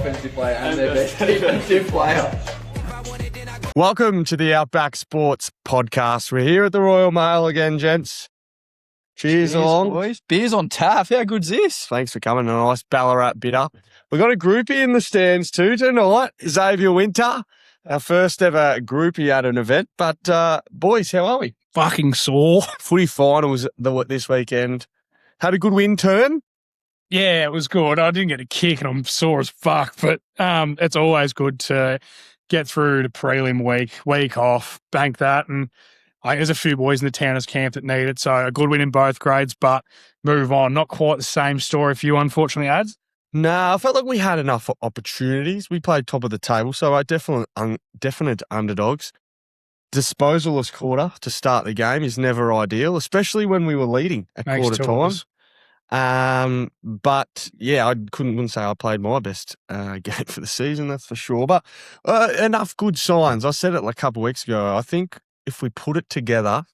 offensive player and their best defensive player. Welcome to the Outback Sports Podcast. We're here at the Royal Mail again, gents. Cheers along. Boys. Beers on tap. How good's this? Thanks for coming. A nice Ballarat bitter. We've got a groupie in the stands too tonight. Xavier Winter, our first ever groupie at an event. But, boys, how are we? Fucking sore. Footy finals this weekend. Had a good win turn. Yeah, it was good. I didn't get a kick and I'm sore as fuck, but it's always good to get through the prelim week off, bank that. And there's a few boys in the Towners camp that need it. So a good win in both grades, but move on. Not quite the same story for you, unfortunately, Ads. Nah, I felt like we had enough opportunities. We played top of the table, so definite underdogs. Disposalist quarter to start the game is never ideal, especially when we were leading at quarter time. But yeah, I wouldn't say I played my best game for the season, that's for sure. But enough good signs. I said it like a couple of weeks ago. I think if we put it together,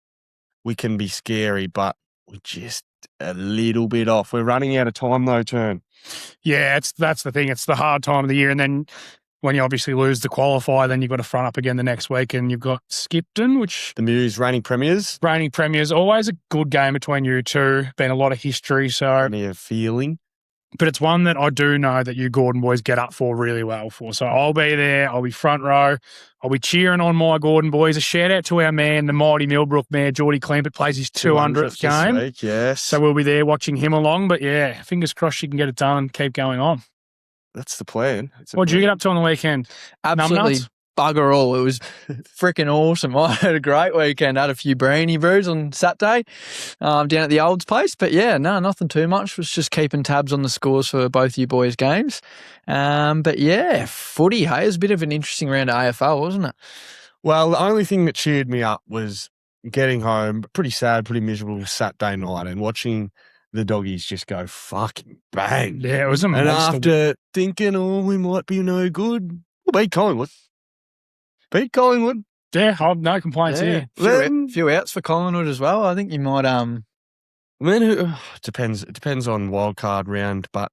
we can be scary, but we're just a little bit off. We're running out of time though, Turn. Yeah, that's the thing. It's the hard time of the year. And then when you obviously lose the qualifier, then you've got to front up again the next week, and you've got Skipton, which... The Muse reigning premiers. Reigning premiers. Always a good game between you two. Been a lot of history, so... Plenty of feeling. But it's one that I do know that you Gordon boys get up for really well for. So I'll be there. I'll be front row. I'll be cheering on my Gordon boys. A shout out to our man, the mighty Millbrook mayor, Geordie Clempett, plays his 200th game. Week, yes. So we'll be there watching him along. But yeah, fingers crossed you can get it done and keep going on. That's the plan. What did you get up to on the weekend? Absolutely bugger all. It was freaking awesome. I had a great weekend. Had a few brainy brews on Saturday down at the Olds place. But yeah, no, nothing too much. Was just keeping tabs on the scores for both you boys' games. But yeah, footy, hey, it was a bit of an interesting round of AFL, wasn't it? Well, the only thing that cheered me up was getting home, pretty sad, pretty miserable Saturday night and watching the doggies just go fucking bang. Yeah, it was a And monster. after thinking, we might be no good, we'll beat Collingwood. Yeah, I've no complaints here. Few outs for Collingwood as well. I think you might... It depends on wild card round, but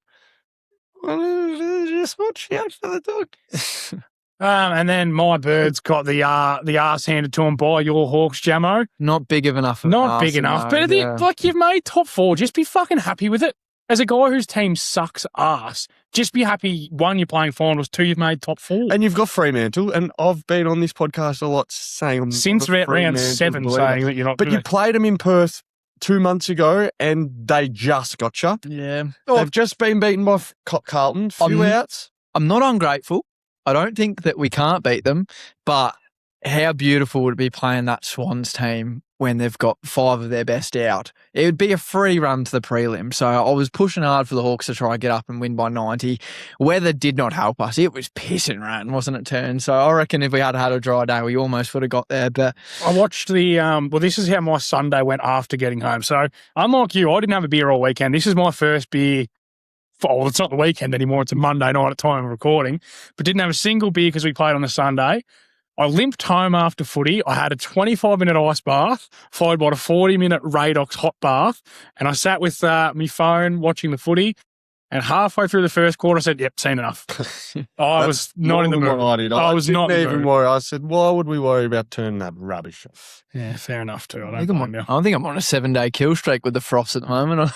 just watch out for the dogs. And then my birds got the arse handed to them by your Hawks, Jamo. Not big enough. Not big enough. But like, you've made top 4. Just be fucking happy with it. As a guy whose team sucks ass, just be happy, 1, you're playing finals, 2, you've made top 4. And you've got Fremantle, and I've been on this podcast a lot saying... Since round 7 saying that you're not... But you played them in Perth 2 months ago, and they just got you. Yeah. They've just been beaten by Carlton, few outs. I'm not ungrateful. I don't think that we can't beat them, but how beautiful would it be playing that Swans team when they've got 5 of their best out? It would be a free run to the prelim. So I was pushing hard for the Hawks to try and get up and win by 90. Weather did not help us. It was pissing rain, wasn't it, Turn? So I reckon if we had had a dry day, we almost would have got there. But I watched this is how my Sunday went after getting home. So unlike you, I didn't have a beer all weekend. This is my first beer. Well, it's not the weekend anymore. It's a Monday night at time of recording, but didn't have a single beer because we played on the Sunday. I limped home after footy. I had a 25-minute ice bath, followed by a 40-minute Radox hot bath, and I sat with my phone watching the footy. And halfway through the first quarter, I said, "Yep, seen enough." I was not in the mood. I was not even worried. I said, "Why would we worry about turning that rubbish off?" Yeah, fair enough too. I think I'm on a 7-day kill streak with the frost at the moment.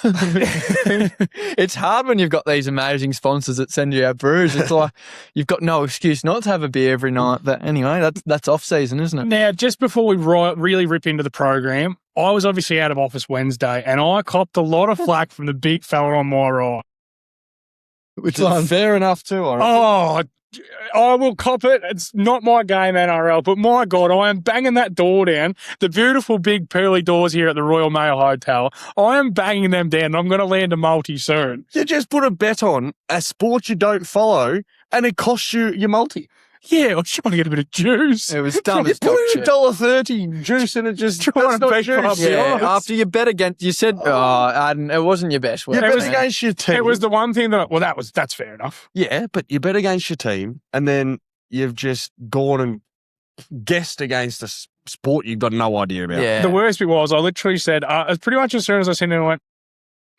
It's hard when you've got these amazing sponsors that send you out brews. It's like you've got no excuse not to have a beer every night. But anyway, that's off season, isn't it? Now, just before we really rip into the program, I was obviously out of office Wednesday, and I copped a lot of flack from the big fella on my right. Which is fair enough too. I will cop it. It's not my game, NRL, but my God, I am banging that door down. The beautiful big pearly doors here at the Royal Mail Hotel. I am banging them down. I'm going to land a multi soon. You just put a bet on a sport you don't follow, and it costs you your multi. Yeah, I was trying to get a bit of juice. It was dumb as put in $1.30 juice and it just trying to bet juice. Yeah, after you bet against, you said, Aidan, it wasn't your best. You bet against your team. It was the one thing that's fair enough. Yeah, but you bet against your team and then you've just gone and guessed against a sport you've got no idea about. Yeah. The worst bit was I literally said, pretty much as soon as I sent it, I went,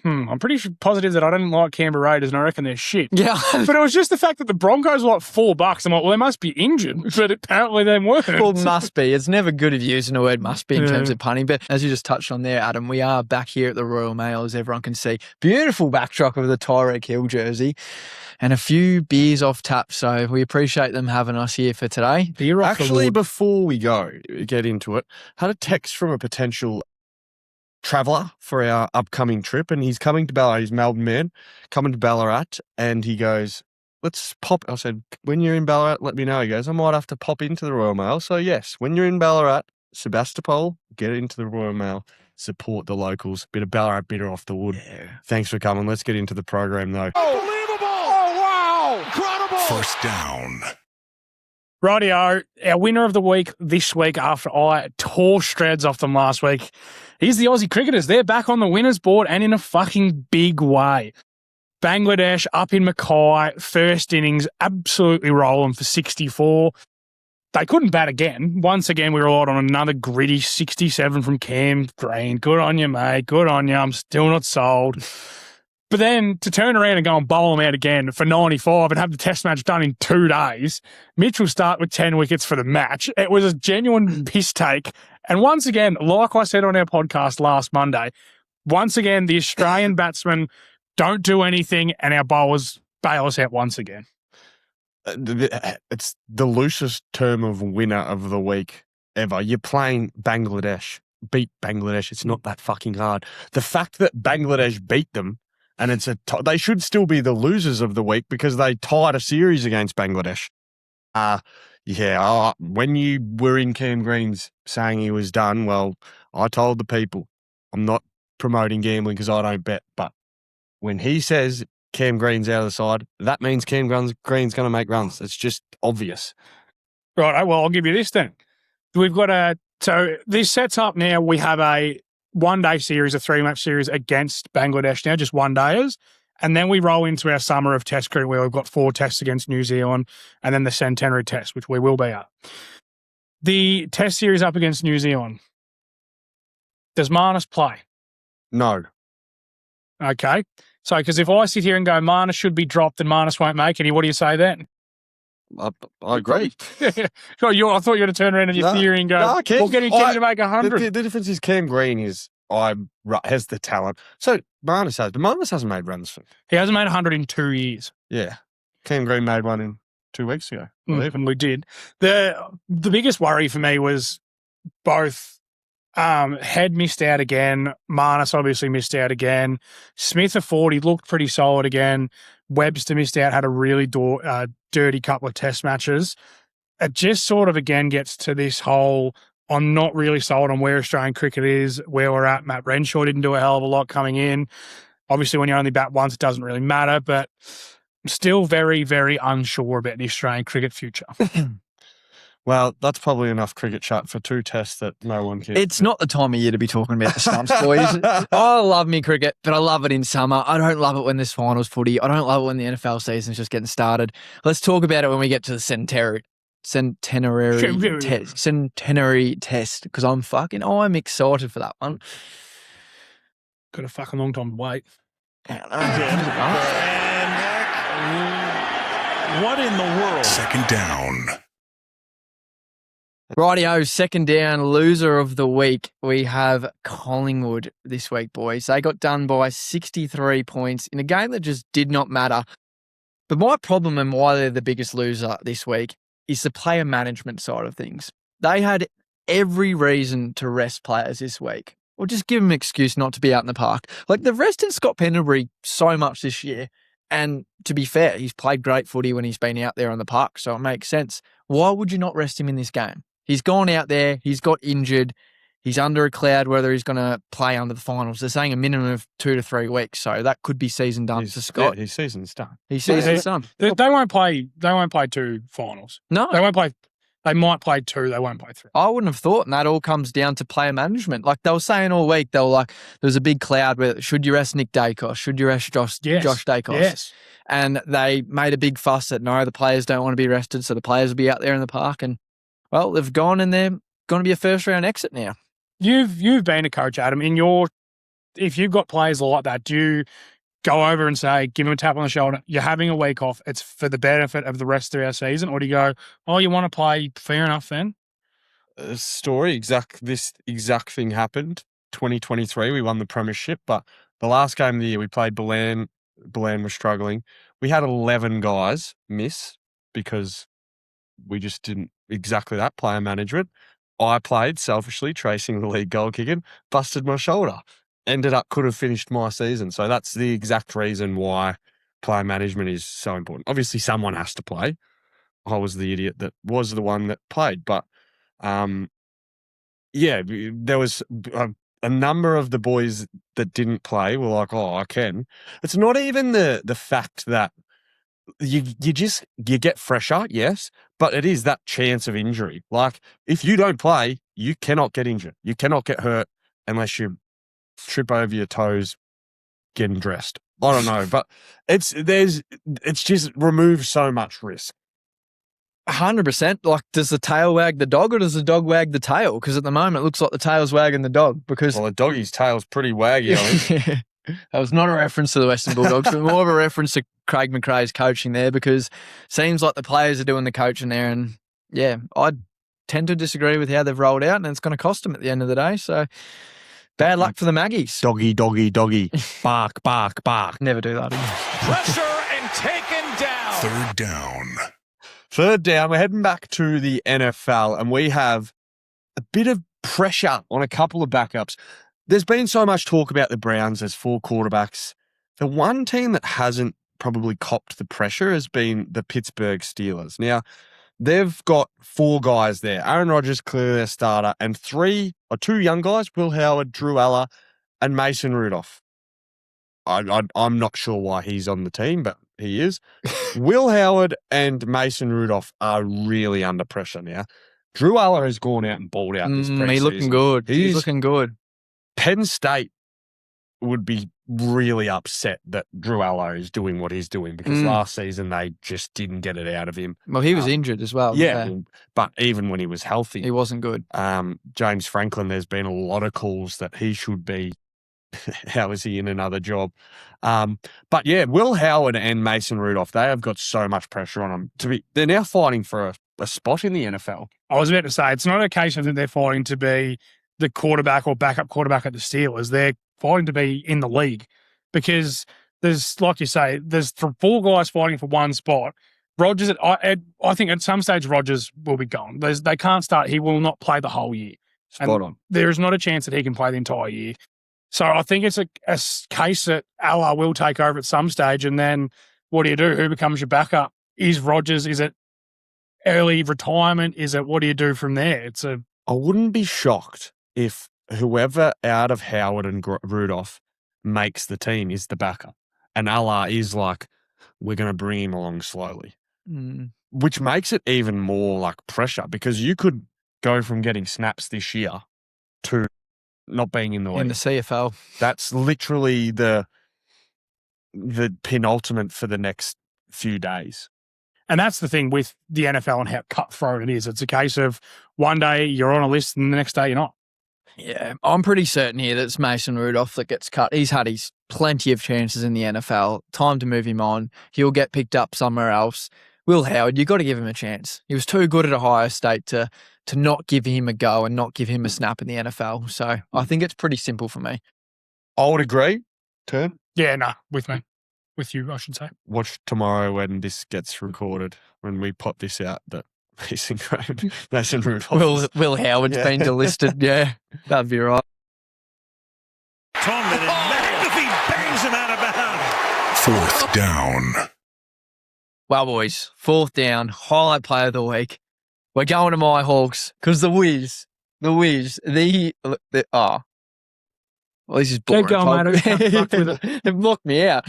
I'm pretty positive that I don't like Canberra Raiders and I reckon they're shit. Yeah. But it was just the fact that the Broncos were like $4. I'm like, well, they must be injured, but apparently they weren't. Well, must be. It's never good if you're using the word must be in terms Yeah. of punting. But as you just touched on there, Adam, we are back here at the Royal Mail, as everyone can see. Beautiful backdrop of the Tyreek Hill jersey and a few beers off tap. So we appreciate them having us here for today. Beer off the Actually, wood. before we get into it, had a text from a potential traveller for our upcoming trip, and he's coming to Ballarat. He's a Melbourne man, coming to Ballarat, and he goes, let's pop. I said, when you're in Ballarat, let me know. He goes, I might have to pop into the Royal Mail. So yes, when you're in Ballarat, Sebastopol, get into the Royal Mail, support the locals. Bit of Ballarat bitter off the wood. Yeah. Thanks for coming. Let's get into the program though. Unbelievable! Oh, wow! Incredible! First down. Rightio, our winner of the week this week after I tore shreds off them last week. Here's the Aussie cricketers. They're back on the winners board and in a fucking big way. Bangladesh up in Mackay, first innings, absolutely rolling for 64. They couldn't bat again. Once again, we relied on another gritty 67 from Cam Green. Good on you, mate. Good on you. I'm still not sold. But then to turn around and go and bowl them out again for 95 and have the test match done in 2 days, Mitchell start with 10 wickets for the match. It was a genuine piss take. And once again, like I said on our podcast last Monday, once again, the Australian batsmen don't do anything and our bowlers bail us out once again. It's the loosest term of winner of the week ever. You're playing Bangladesh. Beat Bangladesh. It's not that fucking hard. The fact that Bangladesh beat them, and they should still be the losers of the week because they tied a series against Bangladesh. When you were in Cam Green's saying he was done, well, I told the people, I'm not promoting gambling because I don't bet, but when he says Cam Green's out of the side, that means Cam Green's going to make runs. It's just obvious. Right. Well, I'll give you this then. We've got so this sets up now. We have a 1-day series, a 3-match series against Bangladesh now, just 1-dayers. And then we roll into our summer of test cricket where we've got 4 tests against New Zealand and then the centenary test, which we will be at. The test series up against New Zealand. Does Marnus play? No. Okay. So, because if I sit here and go, Marnus should be dropped and Marnus won't make any, what do you say then? I agree. I thought you were going to turn around in your theory and go, we'll get him to make 100. The difference is Cam Green has the talent. So Marnus has, but Marnus hasn't made runs for. He hasn't made 100 in 2 years. Yeah. Cam Green made one in 2 weeks ago. And we did. The biggest worry for me was both Head missed out again. Marnus obviously missed out again. Smith at 40 looked pretty solid again. Webster missed out, had a really dirty couple of test matches. It just sort of again gets to this whole, I'm not really sold on where Australian cricket is, where we're at. Matt Renshaw didn't do a hell of a lot coming in. Obviously, when you only bat once, it doesn't really matter, but I'm still very, very unsure about the Australian cricket future. Well, that's probably enough cricket chat for 2 tests that no one cares. It's not the time of year to be talking about the stumps, boys. I love me cricket, but I love it in summer. I don't love it when there's finals footy. I don't love it when the NFL season's just getting started. Let's talk about it when we get to the centenary test, because I'm excited for that one. Got a fucking long time to wait. What in the world? Second down. Rightio, second down, loser of the week. We have Collingwood this week, boys. They got done by 63 points in a game that just did not matter. But my problem and why they're the biggest loser this week is the player management side of things. They had every reason to rest players this week, or just give them an excuse not to be out in the park. Like, they've rested Scott Pendlebury so much this year. And to be fair, he's played great footy when he's been out there on the park, so it makes sense. Why would you not rest him in this game? He's gone out there, he's got injured, he's under a cloud whether he's going to play under the finals. They're saying a minimum of 2 to 3 weeks, so that could be season done for Scott. Yeah, his season's done. His season's done. They won't play 2 finals. No. They won't play. They might play 2, they won't play 3. I wouldn't have thought, and that all comes down to player management. Like they were saying all week, they were like, there was a big cloud where should you rest Nick Dacos? Should you rest Josh Dacos? Yes. And they made a big fuss that no, the players don't want to be rested, so the players will be out there in the park. And, well, they've gone and they're going to be a first-round exit now. You've been a coach, Adam. In your if you've got players like that, do you go over and say, give him a tap on the shoulder, you're having a week off, it's for the benefit of the rest of our season? Or do you go, oh, you want to play? Fair enough then. This exact thing happened. 2023, we won the premiership, but the last game of the year we played Belen was struggling. We had 11 guys miss because we just didn't exactly that player management. I played selfishly, tracing the league goal kicking, busted my shoulder. Could have finished my season. So that's the exact reason why player management is so important. Obviously, someone has to play. I was the idiot that was the one that played, but there was a number of the boys that didn't play were like, oh, I can. It's not even the fact that you get fresher, yes, but it is that chance of injury. Like, if you don't play, you cannot get injured. You cannot get hurt unless you trip over your toes getting dressed. I don't know, but it's just removes so much risk. 100%. Like, does the tail wag the dog or does the dog wag the tail? Because at the moment it looks like the tail's wagging the dog. Because the doggy's tail's pretty waggy. I think. That was not a reference to the Western Bulldogs, but more of a reference to Craig McRae's coaching there, because it seems like the players are doing the coaching there. And yeah, I tend to disagree with how they've rolled out, and it's going to cost them at the end of the day. So bad luck for the Maggies. Doggy, doggy, doggy. Bark, bark, bark. Never do that again. Pressure and taken down. Third down. We're heading back to the NFL, and we have a bit of pressure on a couple of backups. There's been so much talk about the Browns as 4 quarterbacks. The one team that hasn't probably copped the pressure has been the Pittsburgh Steelers. Now, they've got 4 guys there. Aaron Rodgers, clearly their starter, and 2 young guys, Will Howard, Drew Aller, and Mason Rudolph. I'm not sure why he's on the team, but he is. Will Howard and Mason Rudolph are really under pressure now. Drew Aller has gone out and balled out this preseason. He's looking good. He's looking good. Penn State would be really upset that Drew Aller is doing what he's doing, because last season they just didn't get it out of him. Well, he was injured as well. Yeah, but even when he was healthy, he wasn't good. James Franklin, there's been a lot of calls that he should be. How is he in another job? But yeah, Will Howard and Mason Rudolph, they have got so much pressure on them. They're now fighting for a spot in the NFL. I was about to say, it's not a case of that they're fighting to be the quarterback or backup quarterback at the Steelers. They're fighting to be in the league, because there's, like you say, there's 4 guys fighting for one spot. Rodgers, I think at some stage Rodgers will be gone. They can't start. He will not play the whole year. Spot on. There is not a chance that he can play the entire year. So I think it's a case that Allah will take over at some stage, and then what do you do? Who becomes your backup? Is Rodgers? Is it early retirement? Is it, what do you do from there? I wouldn't be shocked if whoever out of Howard and Rudolph makes the team is the backup, and Allah is like, we're going to bring him along slowly, which makes it even more like pressure, because you could go from getting snaps this year to not being in the league. In the CFL. That's literally the penultimate for the next few days. And that's the thing with the NFL and how cutthroat it is. It's a case of one day you're on a list and the next day you're not. Yeah, I'm pretty certain here that it's Mason Rudolph that gets cut. He's had his plenty of chances in the NFL. Time to move him on. He'll get picked up somewhere else. Will Howard, you've got to give him a chance. He was too good at Ohio State to not give him a go and not give him a snap in the NFL. So I think it's pretty simple for me. I would agree. Turn? Yeah, no, with me. With you, I should say. Watch tomorrow when this gets recorded, when we pop this out, that Mason Rudolph. Will Howard's been delisted. Yeah, that'd be right. Tomlin and he bangs him out of bounds. 4th down. Well, boys, 4th down, highlight play of the week. We're going to my Hawks because the Wiz, well, this is boring. Keep going, mate. It blocked me out.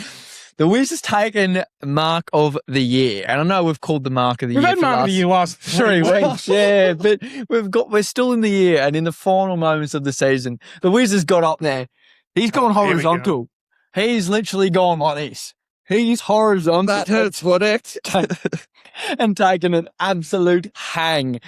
The Wiz has taken Mark of the Year, and I know we've called the Mark of the Year. We've had Mark of the Year last 3 weeks, yeah, but we're still in the year, and in the final moments of the season, the Wiz has got up there. He's gone horizontal. He's literally gone like this. He's horizontal. That hurts, what it? And taken an absolute hang.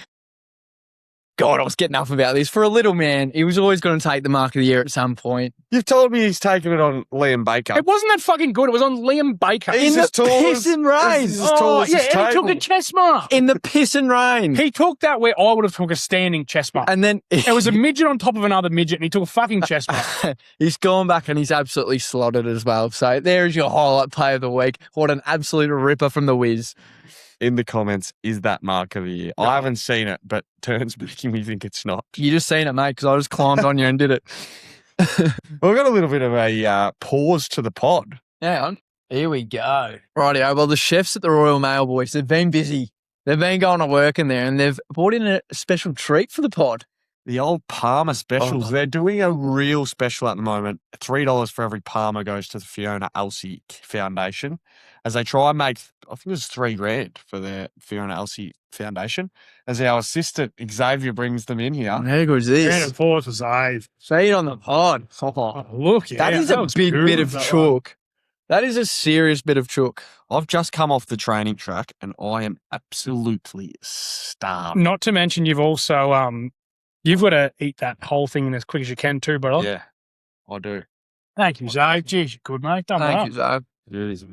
God, I was getting up about this. For a little man, he was always going to take the mark of the year at some point. You've told me he's taking it on Liam Baker. It wasn't that fucking good. It was on Liam Baker. He's In as the tall piss as- and rain. He's as tall as his and he took a table. chest mark. In the piss and rain. He took that where I would have took a standing chest mark. And then It was a midget on top of another midget, and he took a fucking chest mark. he's gone back and he's absolutely slotted as well. So there's your highlight play of the week. What an absolute ripper from the Wiz. In the comments, is that mark of the year? I haven't seen it, but Turn's making me think it's not. You just seen it, mate, because I just climbed on you and did it. We've got a little bit of a pause to the pod. Hang on. Here we go. Rightio. Well, the chefs at the Royal Mail, boys, they've been busy. They've been going to work in there and they've brought in a special treat for the pod. The old Parma specials. Oh. They're doing a real special at the moment. $3 for every Parma goes to the Fiona Elsie Foundation as they try and make, I think it was $3,000 for their Fiona Elsie Foundation. As our assistant Xavier brings them in here. How good is Grand this? applause for Zave. Feed on the pod. Oh, look, yeah. That is a was big good, bit of that one. chook. That is a serious bit of chook. I've just come off the training track and I am absolutely starved. Not to mention, you've also you've got to eat that whole thing as quick as you can too, brother. Yeah, I do. Thank you, Zave. Jeez, you good, mate. Done well. Thank you, Zoe. It is.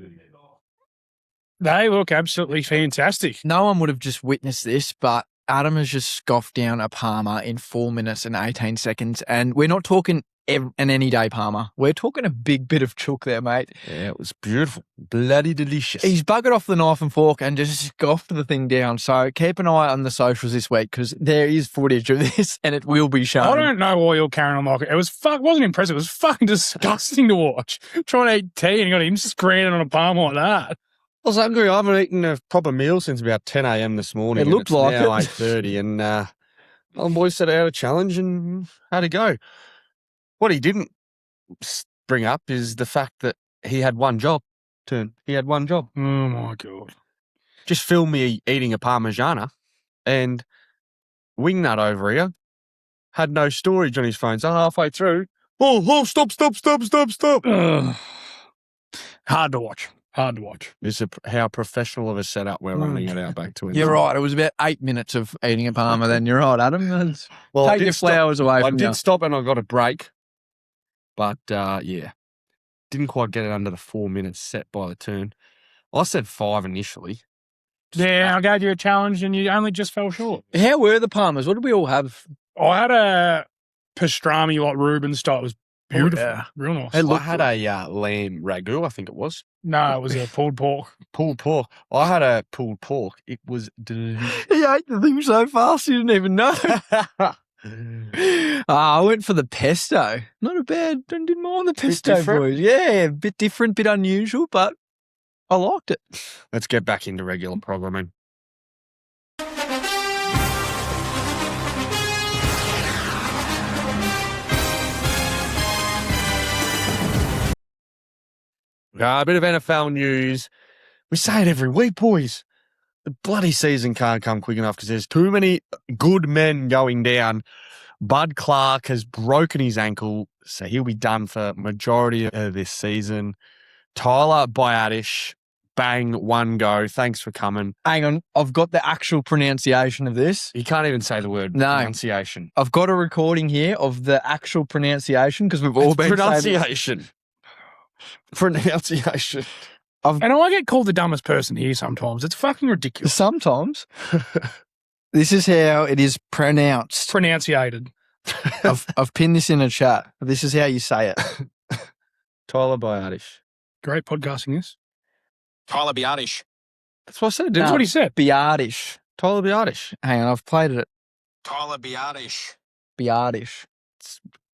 They look absolutely fantastic. No one would have just witnessed this, but Adam has just scoffed down a Parma in 4 minutes and 18 seconds. And we're not talking an any-day Parma. We're talking a big bit of chook there, mate. Yeah, it was beautiful. Bloody delicious. He's buggered off the knife and fork and just scoffed the thing down. So keep an eye on the socials this week because there is footage of this and it will be shown. I don't know why you're carrying on like it. It was wasn't impressive. It was fucking disgusting to watch. Trying to eat tea and you got him screaming on a palm like that. I was hungry. I haven't eaten a proper meal since about 10 a.m. this morning. It and looked it's like now it. 8:30 and old boy set out a challenge and how'd it go? What he didn't bring up is the fact that he had one job. He had one job. Oh my God. Just film me eating a Parmigiana and Wingnut over here had no storage on his phone. So halfway through, stop. Ugh. Hard to watch. Hard to watch. This is how professional of a setup we're running it out back to him. You're right. It was about 8 minutes of eating a Parma then. You're right, Adam. Well, I Take did your stop- flowers away I from you. did stop and I got a break. But, yeah, didn't quite get it under the 4 minutes set by the turn. I said 5 initially. Yeah, I gave you a challenge and you only just fell short. How were the Parmas? What did we all have? I had a pastrami like Reuben style. It was beautiful. yeah. Real nice. It I had a lamb ragu, I think it was. No, it was a pulled pork. Pulled pork. I had a pulled pork. It was delicious. He ate the thing so fast he didn't even know. I went for the pesto. Not a bad, didn't mind the pesto, different? boys. Yeah, a bit different, bit unusual, but I liked it. Let's get back into regular programming. A bit of NFL news. We say it every week, boys. The bloody season can't come quick enough because there's too many good men going down. Bud Clark has broken his ankle, so he'll be done for majority of this season. Tyler Biadish, bang, one go. Thanks for coming. Hang on, I've got the actual pronunciation of this. You can't even say the word No. pronunciation. I've got a recording here of the actual pronunciation because we've all It's been saying pronunciation. Pronunciation. And I get called the dumbest person here sometimes. It's fucking ridiculous. sometimes. This is how it is pronounced. Pronunciated. I've pinned this in a chat. This is how you say it. Tyler Biadish. Great podcasting this. Tyler Biadish. That's what I said, That's didn't what I? he said. Biadish. Tyler Biadish. Hang on, I've played it. Tyler Biadish. Biadish.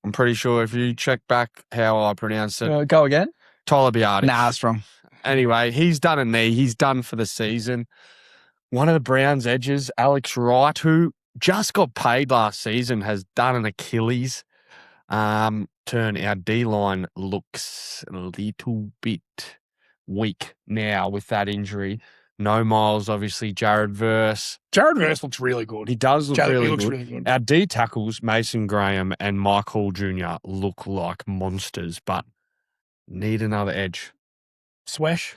I'm pretty sure if you check back how I pronounced it, Go again? Tyler Biadish. Nah, that's wrong. Anyway, he's done a knee. He's done for the season. One of the Browns' edges, Alex Wright, who just got paid last season, has done an Achilles. Our D-line looks a little bit weak now with that injury. No Miles, obviously. Jared Verse. Jared Verse looks really good. He does look He really looks good. really good. Our D tackles, Mason Graham and Mike Hall Jr., look like monsters, but need another edge. Swesh.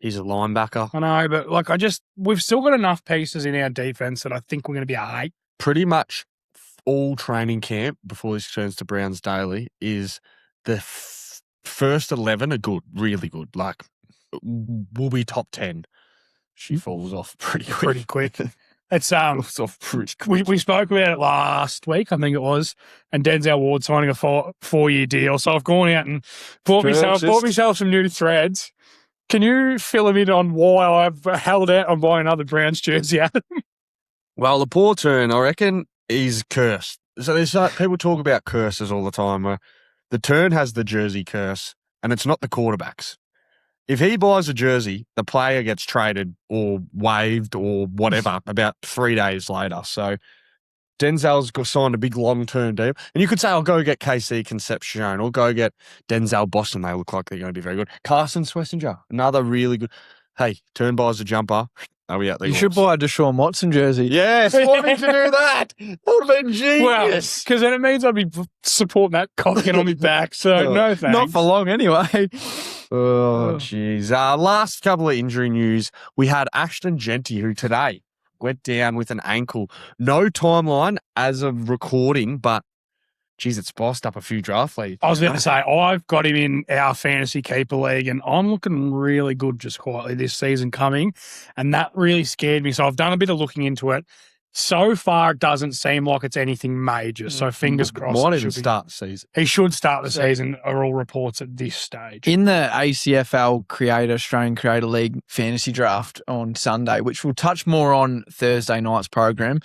He's a linebacker. I know, but we've still got enough pieces in our defense that I think we're going to be all right. pretty much all training camp before this turns to Browns Daily is the first 11 are good, really good. Like, will be top 10. She falls off pretty quick. It's Falls off pretty quick. we spoke about it last week, I think it was, and Denzel Ward signing a 4-year deal. So I've gone out and bought myself some new threads. Can you fill him in on why I've held out on buying another Browns jersey? Well, the poor turn, I reckon, is cursed. So there's people talk about curses all the time. Where the turn has the jersey curse, and it's not the quarterbacks. If he buys a jersey, the player gets traded or waived or whatever about 3 days later. So Denzel's signed a big long-term deal. And you could say, I'll go get KC Concepcion or go get Denzel Boston. They look like they're going to be very good. Carson Swessinger, another really good. Hey, turn buys a jumper. Are we out there? You should buy a Deshaun Watson jersey. Yes, why did you do that? That would have been genius. Well, because then it means I'd be supporting that cocking on my back. So no thanks. Not for long anyway. Oh, jeez. Last couple of injury news. We had Ashton Genty, who today went down with an ankle. No timeline as of recording, but, geez, it spiced up a few draft leagues. I was about to say, I've got him in our fantasy keeper league, and I'm looking really good just quietly this season coming, and that really scared me. So I've done a bit of looking into it. So far, it doesn't seem like it's anything major. So fingers crossed. Might even start the season. He should start the season, are all reports at this stage. In the ACFL Australian Creator League fantasy draft on Sunday, which we'll touch more on Thursday night's program,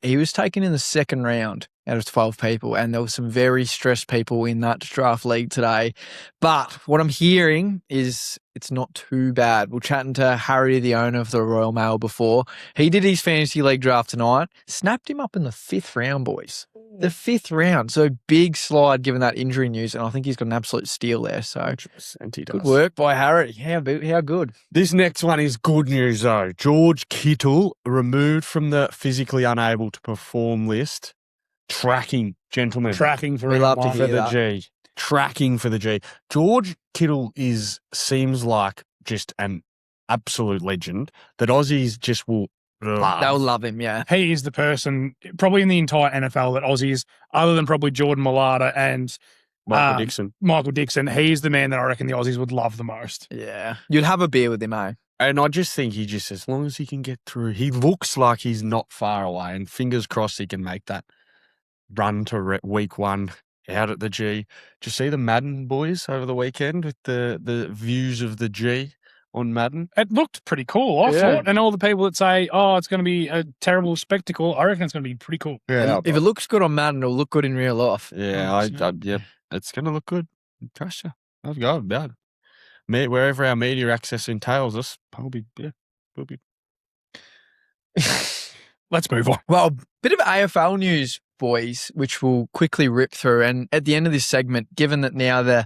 he was taken in the second round out of 12 people, and there were some very stressed people in that draft league today. But what I'm hearing is it's not too bad. We're chatting to Harry, the owner of the Royal Mail, before. He did his fantasy league draft tonight, snapped him up in the 5th round, boys. The 5th round. So big slide given that injury news, and I think he's got an absolute steal there. So 100% he does. good work by Harry. How good. This next one is good news, though. George Kittle removed from the physically unable to perform list. Tracking, gentlemen. Tracking for We love to hear for the G. Tracking for the G. George Kittle seems like just an absolute legend that Aussies just will love. They'll love him, yeah. He is the person, probably in the entire NFL, that Aussies, other than probably Jordan Mailata and Michael Dixon, he's the man that I reckon the Aussies would love the most. Yeah. You'd have a beer with him, eh? And I just think as long as he can get through, he looks like he's not far away, and fingers crossed he can make that run to week 1 out at the G. Did you see the Madden boys over the weekend with the views of the G on Madden? It looked pretty cool, I thought. And all the people that say, oh, it's going to be a terrible spectacle, I reckon it's going to be pretty cool. Yeah. If it looks good on Madden, it'll look good in real life. Yeah, yeah, it's going to look good. Trust you. I've got about it. Wherever our media access entails us, we'll be. Let's move on. Well, bit of AFL news, boys, which we'll quickly rip through. And at the end of this segment, given that now the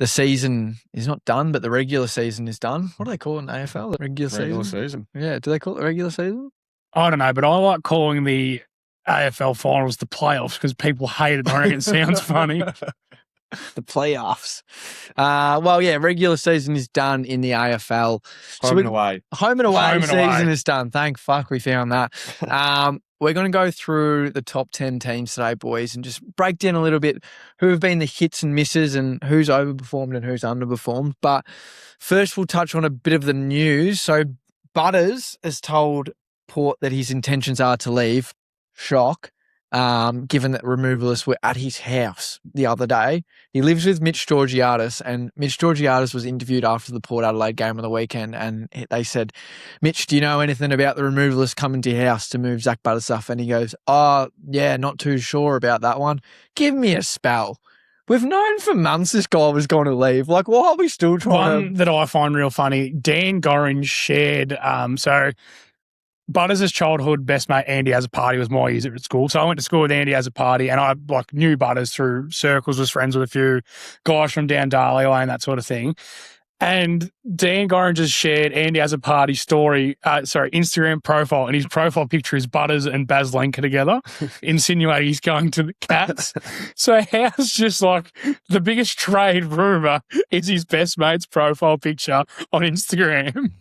season is not done, but the regular season is done, what do they call it in AFL? The regular season? Yeah, do they call it the regular season? I don't know, but I like calling the AFL finals the playoffs because people hate it. I reckon it sounds funny. The playoffs. Regular season is done in the AFL. Home and away. Home and away season is done. Thank fuck we found that. We're going to go through the top 10 teams today, boys, and just break down a little bit who have been the hits and misses and who's overperformed and who's underperformed. But first, we'll touch on a bit of the news. So Butters has told Port that his intentions are to leave. Shock. Given that removalists were at his house the other day. He lives with Mitch Georgiadis, and Mitch Georgiadis was interviewed after the Port Adelaide game on the weekend, and they said, Mitch, do you know anything about the removalists coming to your house to move Zach Butterstuff? And he goes, oh, yeah, not too sure about that one. Give me a spell. We've known for months this guy was going to leave. Like, why are we still trying One that I find real funny, Dan Gorringe shared, Butters' childhood best mate, Andy Azzopardi, was my year at school. So I went to school with Andy Azzopardi, and I knew Butters through circles, was friends with a few guys from down Darley and that sort of thing. And Dan Gorringe has shared Andy Azzopardi's Instagram profile, and his profile picture is Butters and Baz Lenker together, insinuating he's going to the Cats. So how's just the biggest trade rumour is his best mate's profile picture on Instagram?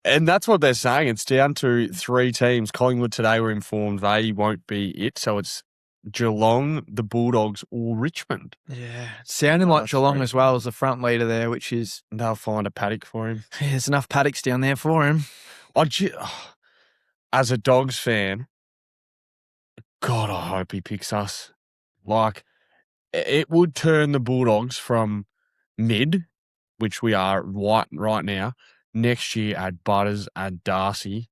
And that's what they're saying. It's down to 3 teams. Collingwood today were informed they won't be it. So it's Geelong, the Bulldogs, or Richmond. Yeah. Sounding like that's Geelong great. as well as the front leader there, which is, They'll find a paddock for him. there's enough paddocks down there for him. As a Dogs fan, God, I hope he picks us. Like, it would turn the Bulldogs from mid, which we are right now, next year at Butters, at Darcy,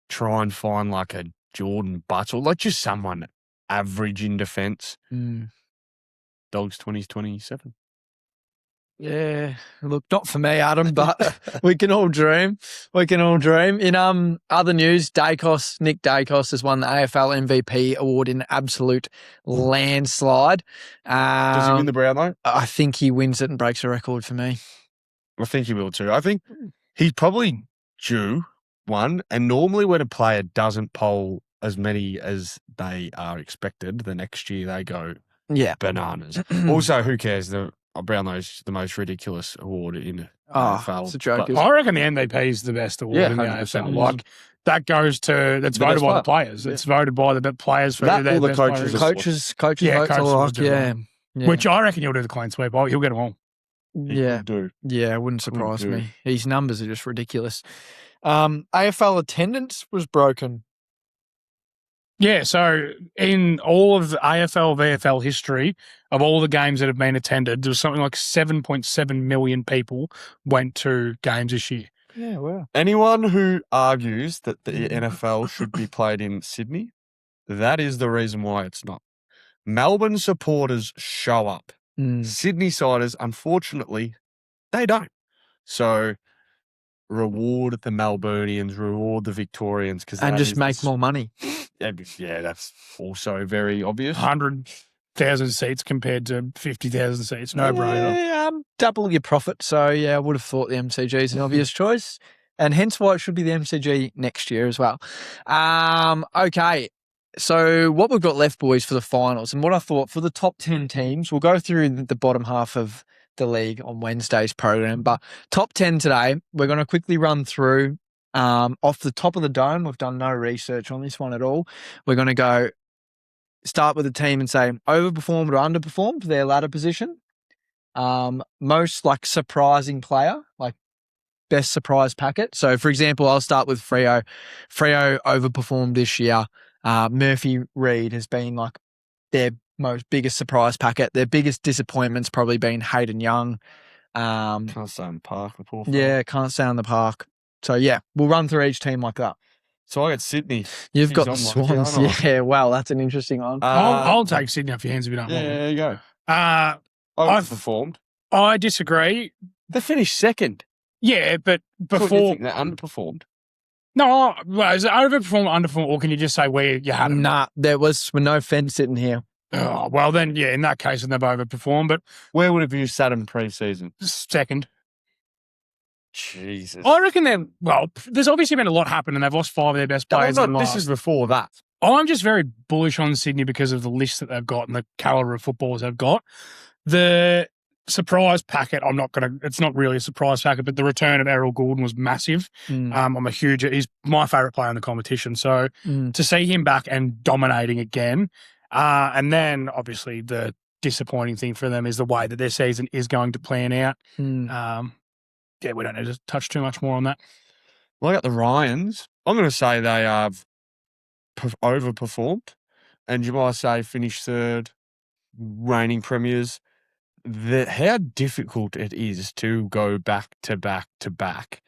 try and find like a Jordan Butts or like just someone average in defence. Dogs 2027. Yeah. Look, not for me, Adam, but we can all dream. We can all dream. In other news, Nick Dacos has won the AFL MVP award in absolute landslide. Does he win the Brownlow? I think he wins it and breaks a record for me. I think he will too. I think he's probably due one. And normally when a player doesn't poll as many as they are expected, the next year they go bananas. Also, who cares? The Brownlow's the most ridiculous award in AFL. It's a joke. I reckon the MVP is the best award in the 100%. AFL. Like, that goes to, that's The voted best by the player. players. It's voted by the players for That who their or the best coaches. players. Coaches Yeah, votes coaches all will like, do that. yeah. Which I reckon he'll do the clean sweep. He'll get them all. Yeah. Do. Yeah, it wouldn't surprise do. me. His numbers are just ridiculous. AFL attendance was broken. Yeah, so in all of the AFL, VFL history, of all the games that have been attended, there was something like 7.7 million people went to games this year. Yeah, wow. Anyone who argues that the NFL should be played in Sydney, that is the reason why it's not. Melbourne supporters show up. Sydney siders, unfortunately, they don't. So reward the Melburnians, reward the Victorians. And just make more money. Yeah, that's also very obvious. 100,000 seats compared to 50,000 seats. No brainer. Yeah, double your profit. So, yeah, I would have thought the MCG is an obvious choice. And hence why it should be the MCG next year as well. Okay. So what we've got left, boys, for the finals, and what I thought for the top 10 teams, we'll go through the bottom half of the league on Wednesday's program, but top 10 today, we're going to quickly run through off the top of the dome. We've done no research on this one at all. We're going to go start with the team and say overperformed or underperformed, their ladder position. Most like surprising player, like best surprise packet. So for example, I'll start with Freo. Freo overperformed this year. Murphy Reid has been like their most biggest surprise packet. Their biggest disappointment's probably been Hayden Young. Can't stay in the park, the poor fella. Yeah, can't stay on the park. So yeah, we'll run through each team like that. So I got Sydney. You've He's got the on Swans. lucky, aren't I? Yeah, wow, that's an interesting one. I'll take Sydney off your hands if you don't Yeah, want. there you go. Overperformed. I disagree. They finished second. Yeah, but What do you before... think, they underperformed? No, well, is it overperformed or underperformed, or can you just say where you had them? Nah, there was no fence sitting here. Oh, well, then, yeah, in that case, then they've overperformed, but Where would have you sat them pre-season? second. Jesus. I reckon they're, well, there's obviously been a lot happen and they've lost 5 of their best players. in the This last- is before that. I'm just very bullish on Sydney because of the list that they've got and the calibre of footballers they've got. The surprise packet, it's not really a surprise packet, but the return of Errol Goulden was massive. He's my favourite player in the competition. So to see him back and dominating again, and then obviously the disappointing thing for them is the way that their season is going to plan out. Yeah, we don't need to touch too much more on that. Well, I got the Ryans. I'm going to say they have overperformed. And you might say finished third, reigning premiers. How difficult it is to go back to back to back.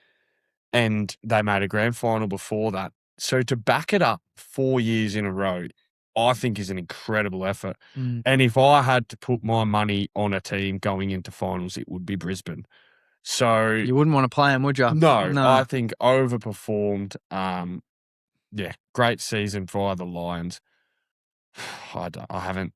And they made a grand final before that. So to back it up 4 years in a row, I think is an incredible effort. And if I had to put my money on a team going into finals, it would be Brisbane. So You wouldn't want to play them, would you? no, I think overperformed. Yeah, great season for the Lions. I haven't.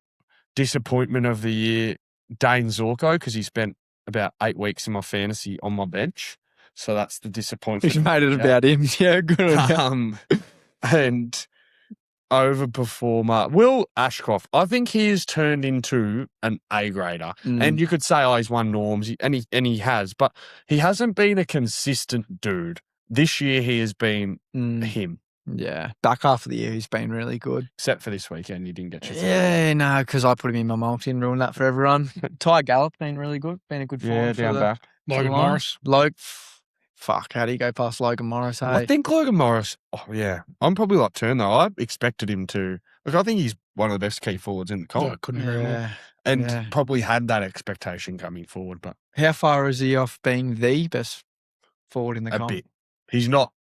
Disappointment of the year, Dane Zorko, because he spent about 8 weeks in my fantasy on my bench. So that's the disappointment. You made it about him. Yeah, good on you. And overperformer, Will Ashcroft. I think he has turned into an A-grader. And you could say, he's won norms, and he has, but he hasn't been a consistent dude this year he has been him. Yeah, back half of the year he's been really good. Except for this weekend, you didn't get your Yeah, no, because I put him in my multi and ruined that for everyone. Ty Gallup's been really good. Been a good find for down the, back. Logan Morris. Fuck, how do you go past Logan Morris? Hey? I think Logan Morris, I'm probably like Turn though. I expected him to, look, I think he's one of the best key forwards in the comp. I couldn't agree more. And probably had that expectation coming forward, but How far is he off being the best forward in the a comp? bit. He's not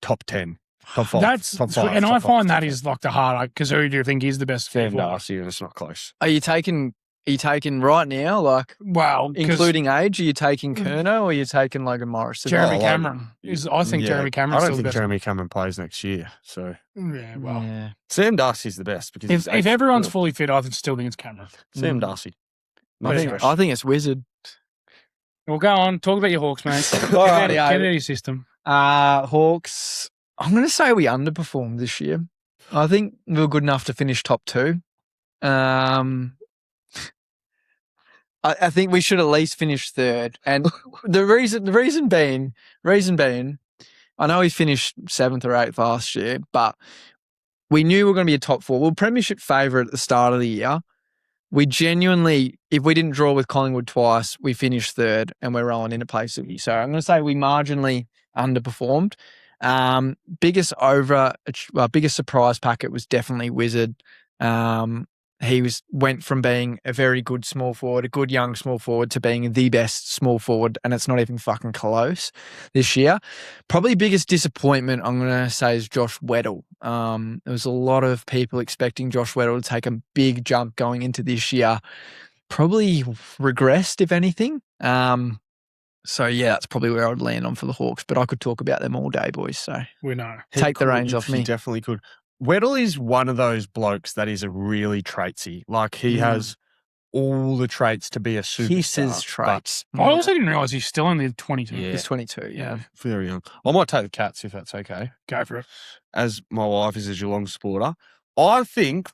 top 10, top 5. That's top 5, and top I 5, find top that 10. is like the hard because who do you think is the best Sam forward? Darcy, and it's not close. Are you taking right now, like Well, 'cause including age? Are you taking Kerno or are you taking Logan Morris? Jeremy Oh, Cameron is. I think Jeremy I Cameron's don't still the think best. Jeremy Cameron plays next year. So Yeah, well, Yeah. Sam Darcy's the best because if everyone's fully fit, I still think it's Cameron. Sam Darcy. I Nothing think, special. I think it's Wizard. Well, go on. Talk about your Hawks, mate. All Get right, it out of your system. Hawks. I'm going to say we underperformed this year. I think we were good enough to finish top 2. I think we should at least finish 3rd. And the reason being, I know we finished 7th or 8th last year, but we knew we were going to be a top 4. We were premiership favourite at the start of the year. We genuinely, if we didn't draw with Collingwood twice, we finished 3rd and we're rolling into play City. So I'm going to say we marginally underperformed. Biggest surprise packet was definitely Wizard. He went from being a very good small forward, a good young small forward, to being the best small forward, and it's not even fucking close this year. Probably biggest disappointment, I'm going to say, is Josh Weddle. There was a lot of people expecting Josh Weddle to take a big jump going into this year. Probably regressed, if anything. So, yeah, that's probably where I would land on for the Hawks, but I could talk about them all day, boys, so We know. take the reins off He me. definitely could. Weddle is one of those blokes that is a really traitsy. Like he has all the traits to be a superstar. Kisses traits. I also didn't realise he's still only 22. Yeah. He's 22, yeah. Very young. I might take the Cats if that's okay. Go for it. As my wife is a Geelong supporter, I think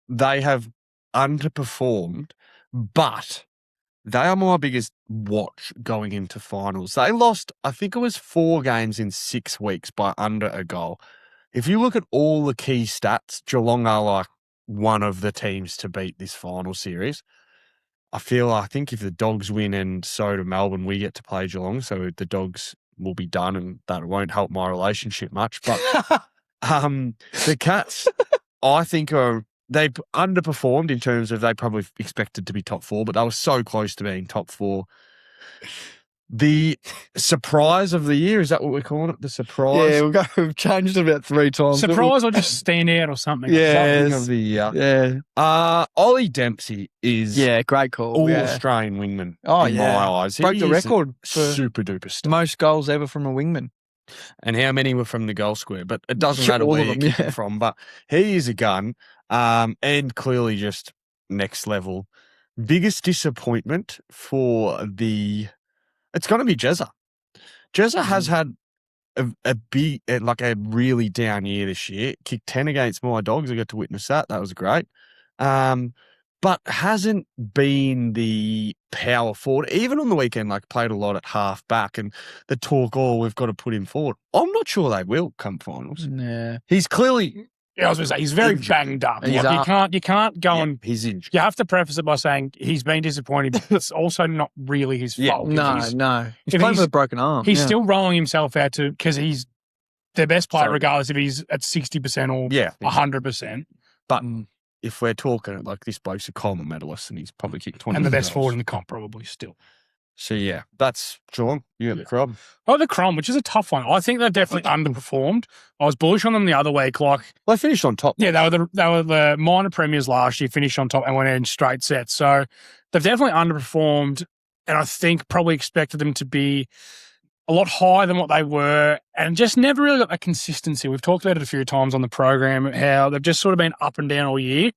they have underperformed, but they are my biggest watch going into finals. They lost, I think it was 4 games in 6 weeks by under a goal. If you look at all the key stats, Geelong are like one of the teams to beat this final series. I think if the Dogs win and so do Melbourne, we get to play Geelong, so the Dogs will be done and that won't help my relationship much. But the Cats, I think they've underperformed in terms of they probably expected to be top 4, but they were so close to being top 4. The surprise of the year, is that what we're calling it? The surprise? Yeah, we've changed it about 3 times. Surprise or just stand out or something. Something of the year. Yeah. Ollie Dempsey is Great call. all-Australian wingman in my eyes. Broke He the is record for super duper star. most goals ever from a wingman. And how many were from the goal square? But it doesn't matter All where of you them, kick yeah. it from. But he is a gun, and clearly just next level. Biggest disappointment for it's going to be Jezza. Jezza has had a really down year this year. Kicked 10 against my Dogs. I got to witness that. That was great. But hasn't been the power forward. Even on the weekend, played a lot at half back, and the talk, we've got to put him forward. I'm not sure they will come finals. Yeah. He's clearly Yeah, I was going to say, he's very injured. banged up. He's You can't go and... he's injured. You have to preface it by saying he's been disappointed, but it's also not really his fault. No. He's He's playing with a broken arm. He's still rolling himself out because he's their best player, So- regardless if he's at 60% or Yeah. 100%, But if we're talking this bloke's a Coleman medalist and he's probably kicked 20 and the best goals. forward in the comp probably still. So, yeah, that's Geelong. You got the crowd. Oh, the Crom, which is a tough one. I think they've definitely underperformed. I was bullish on them the other week. They finished on top. Yeah, they were the minor premiers last year, finished on top and went in straight sets. So they've definitely underperformed, and I think probably expected them to be a lot higher than what they were, and just never really got that consistency. We've talked about it a few times on the program, how they've just sort of been up and down all year.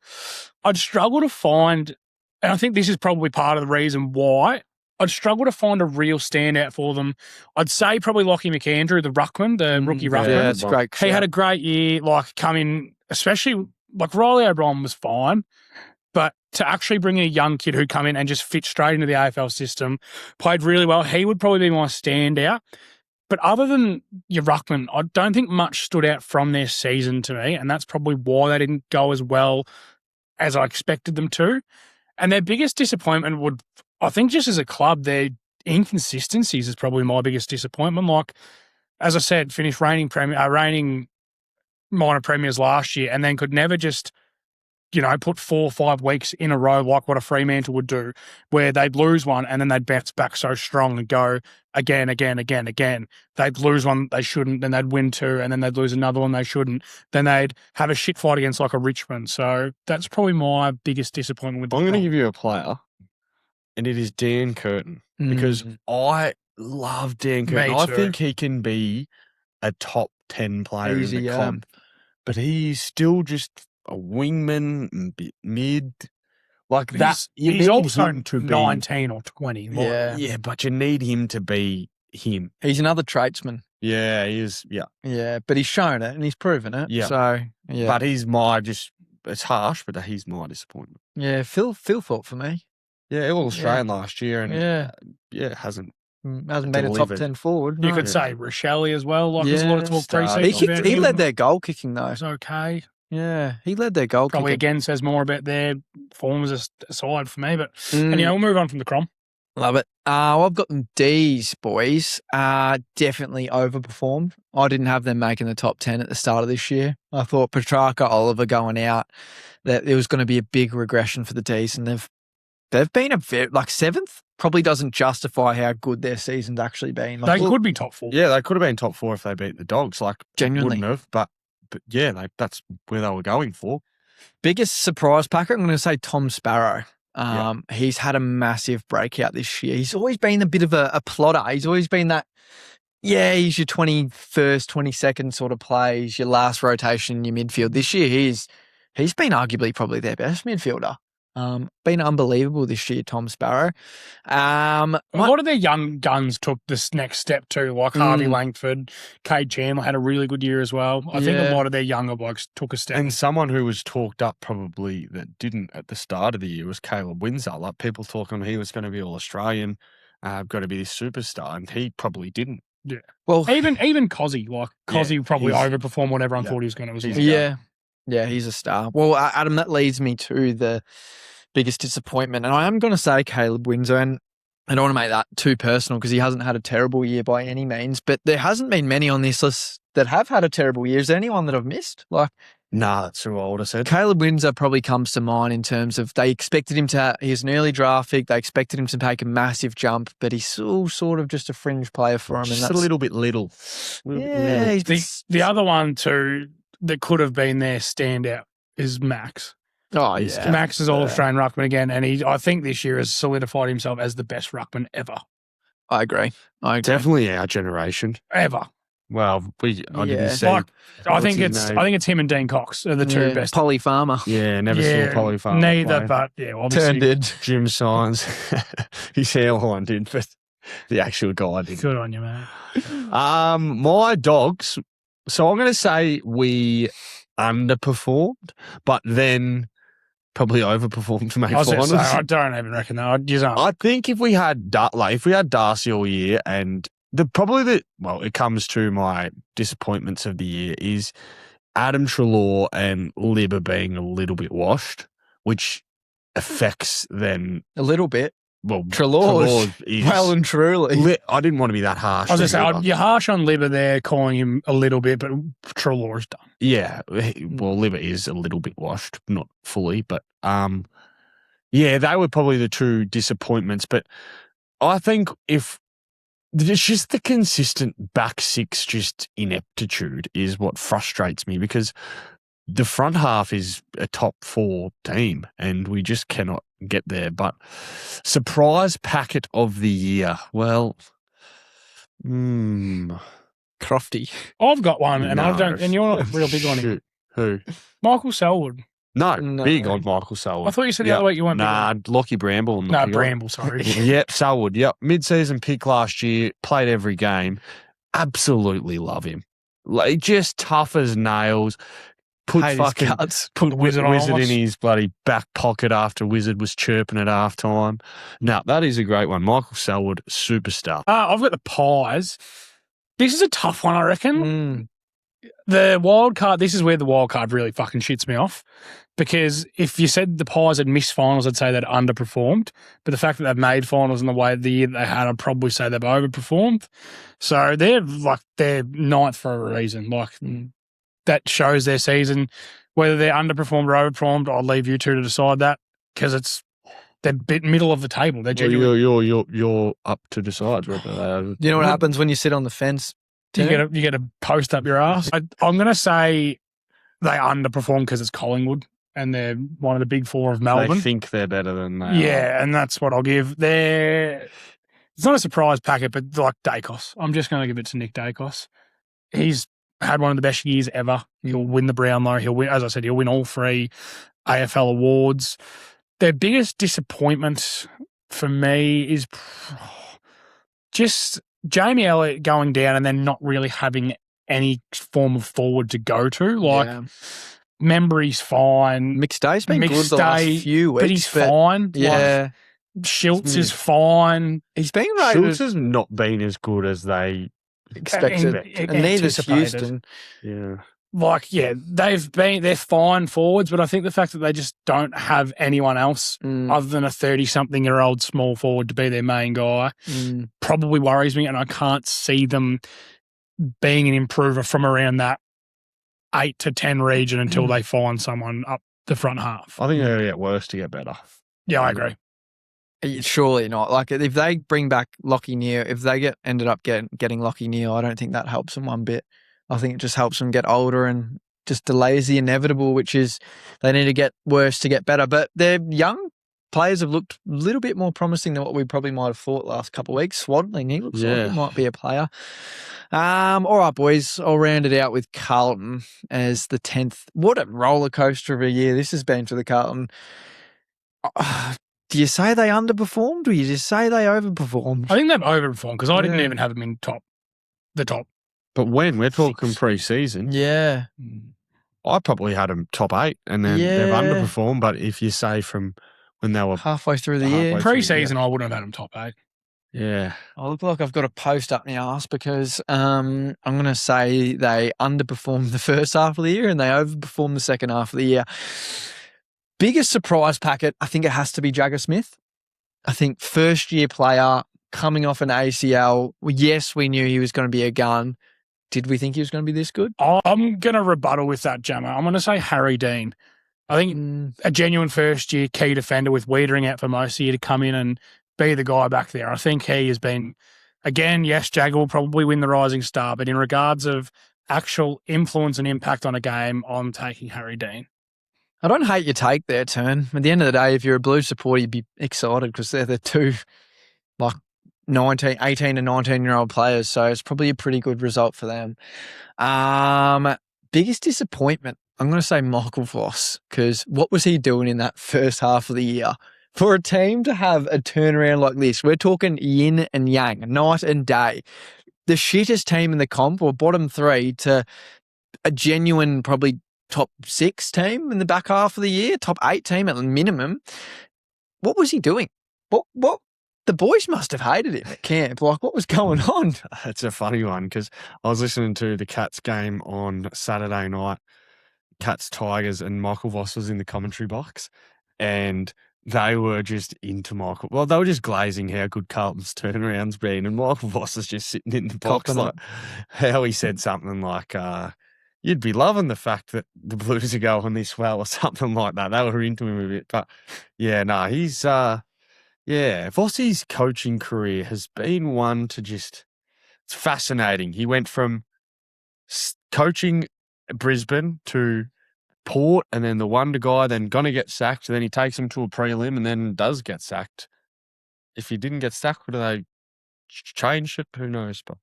I'd struggle to find, and I think this is probably part of the reason why, I'd struggle to find a real standout for them. I'd say probably Lockie McAndrew, the ruckman, the rookie ruckman. Yeah, it's a great. He had a great year, come in, especially Riley O'Brien was fine, but to actually bring a young kid who come in and just fit straight into the AFL system, played really well. He would probably be my standout. But other than your ruckman, I don't think much stood out from their season to me, and that's probably why they didn't go as well as I expected them to. And their biggest disappointment would, I think, just as a club, their inconsistencies is probably my biggest disappointment. Like, as I said, finished reigning minor premiers last year, and then could never just, put 4 or 5 weeks in a row like what a Fremantle would do, where they'd lose one and then they'd bounce back so strong and go again. They'd lose one they shouldn't, then they'd win 2, and then they'd lose another one they shouldn't. Then they'd have a shit fight against like a Richmond. So that's probably my biggest disappointment with the I'm going to club. give you a player, and it is Dan Curtin, because I love Dan Curtin. Me I too. think he can be a top 10 player Easy, in the yeah. comp, but he's still just a wingman and bit mid. Like that, you He's need also him to be 19 or 20. Like, Yeah. Yeah, but you need him to be him. He's another tradesman. Yeah, he is. Yeah, Yeah, but he's shown it and he's proven it. Yeah. So, yeah. but he's it's harsh, but he's my disappointment. Yeah, Phil thought for me. Yeah, All Australian last year, and Yeah. hasn't. Hasn't been a top Delivered. 10 forward. You no. could say Rochelle as well. Like, there's a lot of talk Star. pre-season about He him. led their goal kicking, though. It's okay. Yeah, he led their goal Probably kicking. again says more about their form as a side for me. But Mm. anyhow, we'll move on from the Crom. Love it. I've got them D's, boys. Definitely overperformed. I didn't have them making the top 10 at the start of this year. I thought Petrarca, Oliver going out, that there was going to be a big regression for the D's, and they've been seventh. Probably doesn't justify how good their season's actually been. They could be top 4. Yeah, they could have been top 4 if they beat the Dogs. Like, Genuinely. wouldn't have. But yeah, that's where they were going for. Biggest surprise packer, I'm going to say Tom Sparrow. He's had a massive breakout this year. He's always been a bit of a plotter. He's always been that, he's your 21st, 22nd sort of play. He's your last rotation in your midfield. This year, he's been arguably probably their best midfielder. Been unbelievable this year, Tom Sparrow. A lot of their young guns took this next step too, like Harvey Langford, Cade Chandler had a really good year as well. I think a lot of their younger blokes took a step. And someone who was talked up probably that didn't at the start of the year was Caleb Windsor. Like, people talking he was going to be All Australian, going to be this superstar, and he probably didn't. Yeah. Well, Even Cozzy, probably overperformed what everyone thought he was going to. Yeah, he's a star. Well, Adam, that leads me to the biggest disappointment. And I am going to say Caleb Windsor, and I don't want to make that too personal because he hasn't had a terrible year by any means, but there hasn't been many on this list that have had a terrible year. Is there anyone that I've missed? Nah, that's who I would have said. Caleb Windsor probably comes to mind in terms of they expected him to, he's an early draft pick, they expected him to take a massive jump, but he's still sort of just a fringe player for him. Just and a that's, little bit little. Yeah, The other one too that could have been their standout is Max. Oh, yeah. Max is All Australian ruckman again, and I think this year has solidified himself as the best ruckman ever. I agree. Definitely our generation. Ever. Well, I didn't see. I think it's him and Dean Cox are the two best. Polly Farmer. Yeah, never saw Polly Farmer. Neither, play. but obviously. Turned it. Jim Signs. His hairline did, but the actual guy didn't. Good on you, man. My Dogs. So I'm going to say we underperformed, but then probably overperformed to make I was going finals. to say, I don't even reckon that. I think if we had Darcy all year, and it comes to my disappointments of the year is Adam Treloar and Libba being a little bit washed, which affects them A little bit. Well, Treloar is well and truly. I didn't want to be that harsh. I was going to to say, you're harsh on Libba there, calling him a little bit, but Treloar's done. Yeah, well, Libba is a little bit washed, not fully, but they were probably the two disappointments. But I think if it's just the consistent back six, just ineptitude is what frustrates me, because the front half is a top 4 team and we just cannot get there. But surprise packet of the year, well, Crofty. I've got one, and No. and you're not real big on him. Shoot. Who? Michael Selwood. No, No. big on Michael Selwood. I thought you said the other week you weren't big on him. Lockie Bramble. No, not big on. Bramble, sorry. Yep, Selwood. Yep, mid-season pick last year. Played every game. Absolutely love him. Like, just tough as nails. Put Hate his fucking guts. Put Wizard on Wizard us. in his bloody back pocket after Wizard was chirping at halftime. No, that is a great one. Michael Selwood, superstar. I've got the Pies. This is a tough one, I reckon. Mm. The wild card, this is where the wild card really fucking shits me off, because if you said the Pies had missed finals, I'd say they'd underperformed. But the fact that they've made finals in the way the year they had, I'd probably say they've overperformed. So they're ninth for a reason. That shows their season. Whether they're underperformed or overperformed, I'll leave you two to decide that, because they're middle of the table. They're genuinely. You're up to decide whether they are. You know what happens when you sit on the fence? You get a post up your ass. I'm going to say they underperform because it's Collingwood and they're one of the big four of Melbourne. They think they're better than they are. Yeah, and that's what I'll give. It's not a surprise packet, but like Dacos. I'm just going to give it to Nick Dacos. He's had one of the best years ever. He'll win the Brownlow. He'll win, as I said, he'll win all 3 AFL awards. Their biggest disappointment for me is just Jamie Elliott going down and then not really having any form of forward to go to. Membry's fine. McStay's been good the last few weeks. But he's fine. Yeah. Schultz is fine. He's been rated. Schultz has not been as good as they expected. And neither's Houston. Yeah. They're fine forwards, but I think the fact that they just don't have anyone else other than a 30-something-year-old small forward to be their main guy probably worries me, and I can't see them being an improver from around that 8 to 10 region until they find someone up the front half. I think they're going to get worse to get better. Yeah, I agree. Surely not. Like, if they bring back Lockie Neal, if they ended up getting Lockie Neal, I don't think that helps them one bit. I think it just helps them get older and just delays the inevitable, which is they need to get worse to get better. But their young players have looked a little bit more promising than what we probably might have thought last couple of weeks. Swaddling, he looks like he might be a player. All right, boys, I'll round it out with Carlton as the 10th. What a roller coaster of a year this has been for the Carlton. Do you say they underperformed or you just say they overperformed? I think they've overperformed because I didn't even have them in the top. But when we're talking pre-season, yeah, I probably had them top 8, and then they've underperformed. But if you say from when they were halfway through the year, pre-season, I wouldn't have had them top 8. Yeah, I look like I've got a post up my ass because I'm going to say they underperformed the first half of the year and they overperformed the second half of the year. Biggest surprise packet, I think it has to be Jagger Smith. I think first-year player coming off an ACL. Yes, we knew he was going to be a gun. Did we think he was going to be this good? I'm going to rebuttal with that, Jammer. I'm going to say Harry Dean. I think a genuine first-year key defender with Wiedering out for most of the year to come in and be the guy back there. I think he has been, again, yes, Jagger will probably win the Rising Star, but in regards of actual influence and impact on a game, I'm taking Harry Dean. I don't hate your take there, Turn. At the end of the day, if you're a Blues supporter, you'd be excited because they're the two, 18 to 19-year-old players, so it's probably a pretty good result for them. Biggest disappointment, I'm going to say Michael Voss, because what was he doing in that first half of the year? For a team to have a turnaround like this, we're talking yin and yang, night and day. The shittest team in the comp, or bottom 3, to a genuine probably top 6 team in the back half of the year, top 8 team at minimum. What was he doing? What? The boys must have hated him at camp. What was going on? It's a funny one because I was listening to the Cats game on Saturday night, Cats Tigers, and Michael Voss was in the commentary box, and they were just into Michael. Well, they were just glazing how good Carlton's turnaround's been, and Michael Voss is just sitting in the box how he said something like, you'd be loving the fact that the Blues are going this well or something like that. They were into him a bit. But, he's... Vossi's coaching career has been one to just... It's fascinating. He went from coaching Brisbane to Port, and then the wonder guy, then going to get sacked, and then he takes him to a prelim and then does get sacked. If he didn't get sacked, would they change it? Who knows? But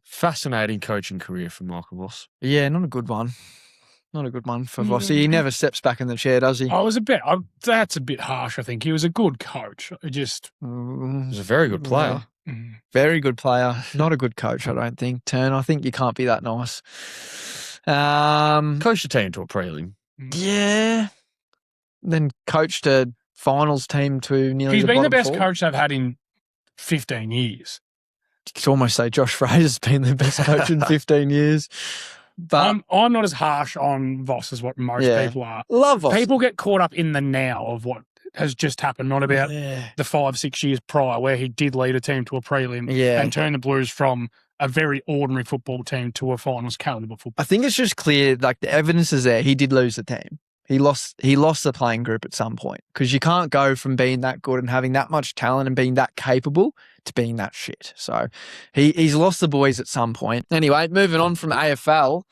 fascinating coaching career for Michael Voss. Yeah, not a good one. Not a good one for Vossi. He never steps back in the chair, does he? That's a bit harsh, I think. He was a good coach. He was a very good player. Very good player. Not a good coach, I don't think. Turn, I think you can't be that nice. Coached a team to a prelim. Yeah. Then coached a finals team to nearly He's been the best four. coach they've had in 15 years. could almost say Josh Fraser's been the best coach in 15 years. But I'm not as harsh on Voss as what most people are. Love Voss. People get caught up in the now of what has just happened, not about the 5-6 years prior where he did lead a team to a prelim and turn the Blues from a very ordinary football team to a finals caliber football. I think it's just clear, like the evidence is there. He did lose the team. He lost the playing group at some point because you can't go from being that good and having that much talent and being that capable to being that shit. So he's lost the boys at some point. Anyway, moving on from AFL,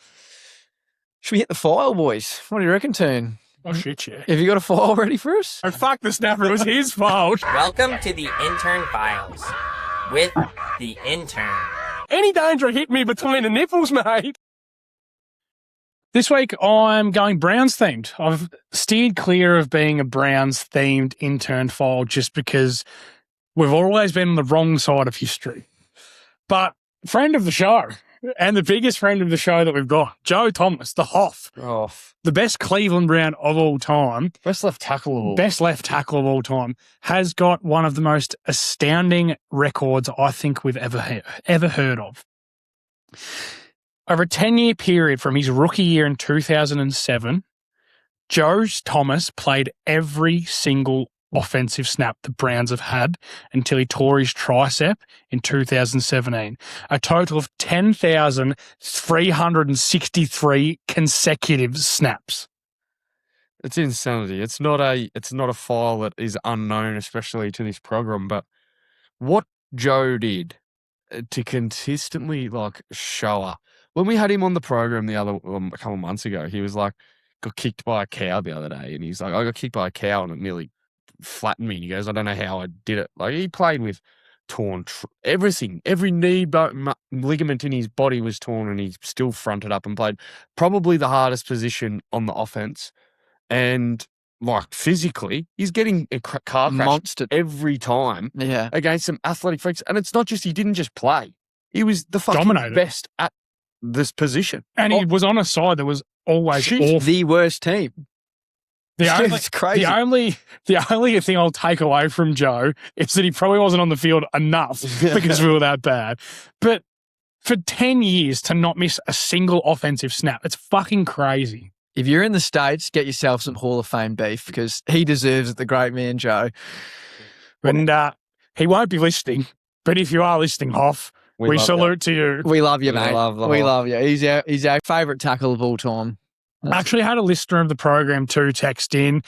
should we hit the file, boys? What do you reckon, Turn? Oh, shit, yeah. Have you got a file ready for us? Oh, fuck the snapper. It was his fault. Welcome to the Intern Files with the intern. Any danger hit me between the nipples, mate. This week, I'm going Browns themed. I've steered clear of being a Browns themed intern file just because we've always been on the wrong side of history. But friend of the show, and the biggest friend of the show that we've got, Joe Thomas, the Hoff, the best Cleveland Brown of all time, Best left tackle of all time, has got one of the most astounding records I think we've ever heard of. Over a 10-year period from his rookie year in 2007, Joe Thomas played every single offensive snap the Browns have had until he tore his tricep in 2017. A total of 10,363 consecutive snaps. It's insanity. It's not a file that is unknown, especially to this program. But what Joe did to consistently show up. When we had him on the program a couple of months ago, he was like, got kicked by a cow the other day, and he's like, I got kicked by a cow and it nearly flattened me. And he goes, I don't know how I did it. Like, he played with torn everything, every knee ligament in his body was torn, and he still fronted up and played probably the hardest position on the offense. And physically, he's getting a car crash Monster every time against some athletic freaks. And it's not just, he didn't just play. He was the fucking Dominated. best at this position. And he was on a side that was always awful. The worst team. It's crazy. The only thing I'll take away from Joe is that he probably wasn't on the field enough because we were that bad. But for 10 years to not miss a single offensive snap, it's fucking crazy. If you're in the States, get yourself some Hall of Fame beef because he deserves it, the great man, Joe. And he won't be listening, but if you are listening, Hoff, we salute to you. We love you, We mate. love you. He's our favourite tackle of all time. I actually had a listener of the program too text in,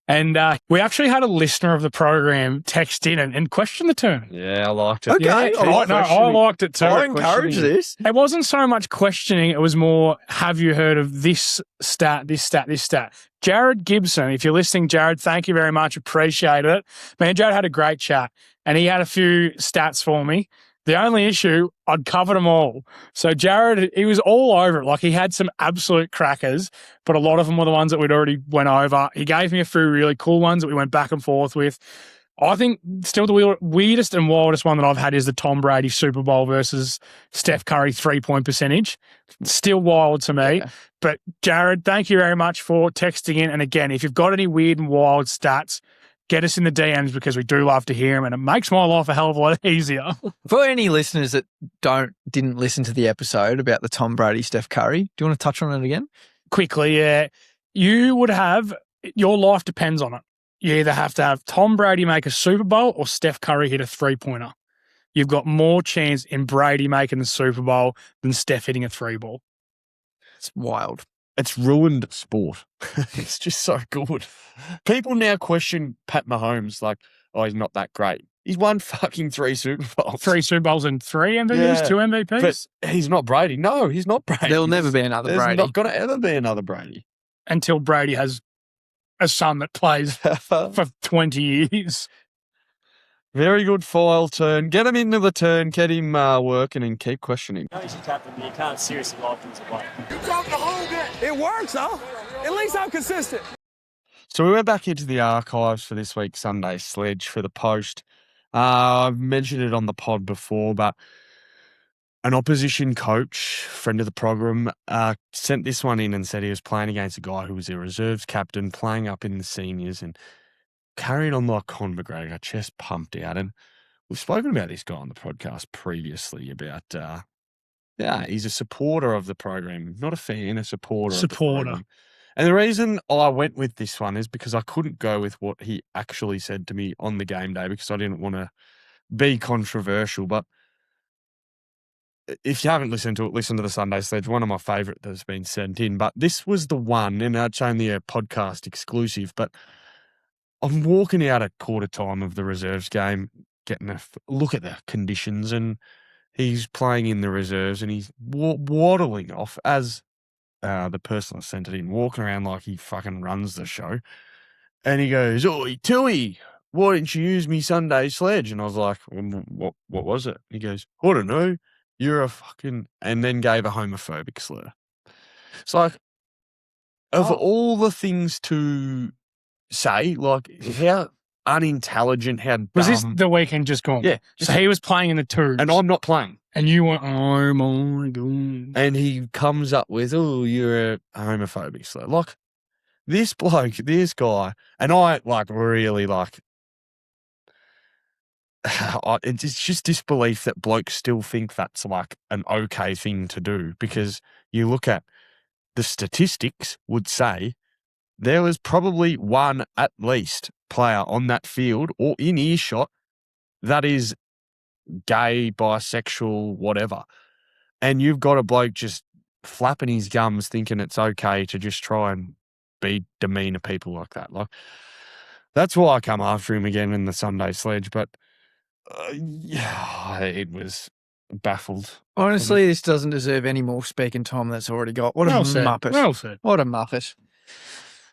and we actually had a listener of the program text in and question the turn. Yeah, I liked it. Okay. Yeah, I liked it too. I encourage this. It wasn't so much questioning, it was more, have you heard of this stat, this stat, this stat? Jared Gibson, if you're listening, Jared, thank you very much. Appreciate it. Man, Jared had a great chat, and he had a few stats for me. The only issue, I'd covered them all. So Jared, he was all over it. Like, he had some absolute crackers, but a lot of them were the ones that we'd already went over. He gave me a few really cool ones that we went back and forth with. I think still the weirdest and wildest one that I've had is the Tom Brady Super Bowl versus Steph Curry 3-point percentage. Still wild to me. Yeah. But Jared, thank you very much for texting in. And again, if you've got any weird and wild stats, get us in the DMs because we do love to hear them, and it makes my life a hell of a lot easier. For any listeners that didn't listen to the episode about the Tom Brady, Steph Curry, do you want to touch on it again? Quickly, yeah. You would have, your life depends on it. You either have to have Tom Brady make a Super Bowl or Steph Curry hit a three-pointer. You've got more chance in Brady making the Super Bowl than Steph hitting a three-ball. It's wild. It's ruined sport. It's just so good. People now question Pat Mahomes like, oh, he's not that great. He's won fucking 3 Super Bowls. 3 Super Bowls and 3 MVPs, 2 MVPs. But he's not Brady. No, he's not Brady. There'll never be another There's Brady. not going to ever be another Brady. Until Brady has a son that plays for 20 years. Very good file turn. Get him into the turn, get him working, and keep questioning. He's your captain, but you can't seriously lock him to play. You talk the whole game. It works, huh? At least I'm consistent. So we went back into the archives for this week's Sunday Sledge for the post. I've mentioned it on the pod before, but an opposition coach, friend of the program, sent this one in and said he was playing against a guy who was a reserves captain, playing up in the seniors, and carried on like Conor McGregor, chest pumped out. And we've spoken about this guy on the podcast previously about, he's a supporter of the program, not a fan, a supporter. Of the program. And the reason I went with this one is because I couldn't go with what he actually said to me on the game day because I didn't want to be controversial. But if you haven't listened to it, listen to the Sunday Sledge, one of my favourite that's been sent in. But this was the one, and it's only a podcast exclusive, but I'm walking out at quarter time of the reserves game, getting a look at the conditions, and he's playing in the reserves, and he's waddling off as the person that sent it in, walking around like he fucking runs the show. And he goes, "Oi, Tui, why didn't you use me Sunday Sledge?" And I was like, what was it? He goes, "I don't know. You're a fucking," and then gave a homophobic slur. It's like, of all the things to say, like, how unintelligent, how dumb. Was this the weekend just gone? Yeah. So he was playing in the twos. And I'm not playing. And you went, oh my God. And he comes up with, "Oh, you're a homophobic slur." Like, this bloke, this guy, and I, like, really, like, it's just disbelief that blokes still think that's, like, an okay thing to do, because you look at the statistics would say there was probably one, at least, player on that field or in earshot that is gay, bisexual, whatever. And you've got a bloke just flapping his gums thinking it's okay to just try and demean people like that. Like, that's why I come after him again in the Sunday Sledge. But it was baffled. Honestly, this doesn't deserve any more speaking time that's already got. What a muppet. Well said. What a muppet.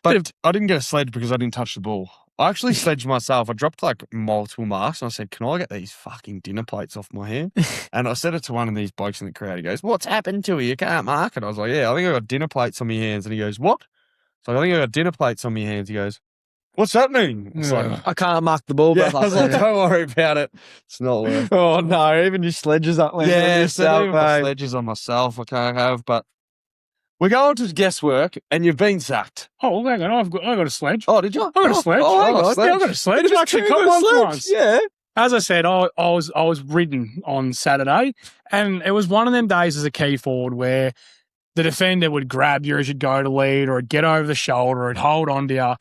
But I didn't get a sledge because I didn't touch the ball. I actually sledged myself. I dropped like multiple marks and I said, "Can I get these fucking dinner plates off my hand?" And I said it to one of these blokes in the crowd. He goes, "What's happened to you? You can't mark it." I was like, "Yeah, I think I got dinner plates on my hands." And he goes, "What?" So I think I got dinner plates on my hands. He goes, "What's that mean?" It's like, I can't mark the ball, yeah, brother. I was like, "Don't worry about it. It's not worth it." Oh, no. Even your sledges up. Yeah, so my sledges on myself I can't have, but we're going to guesswork and you've been sacked. Oh, well, hang on. I got a sledge. Oh, did you? I got a sledge. Oh, Yeah, sledge. I got a sledge. Just Actually, two got good one sledge. once. Yeah. As I said, I was ridden on Saturday, and it was one of them days as a key forward where the defender would grab you as you'd go to lead, or it'd get over the shoulder, or it'd hold on to you.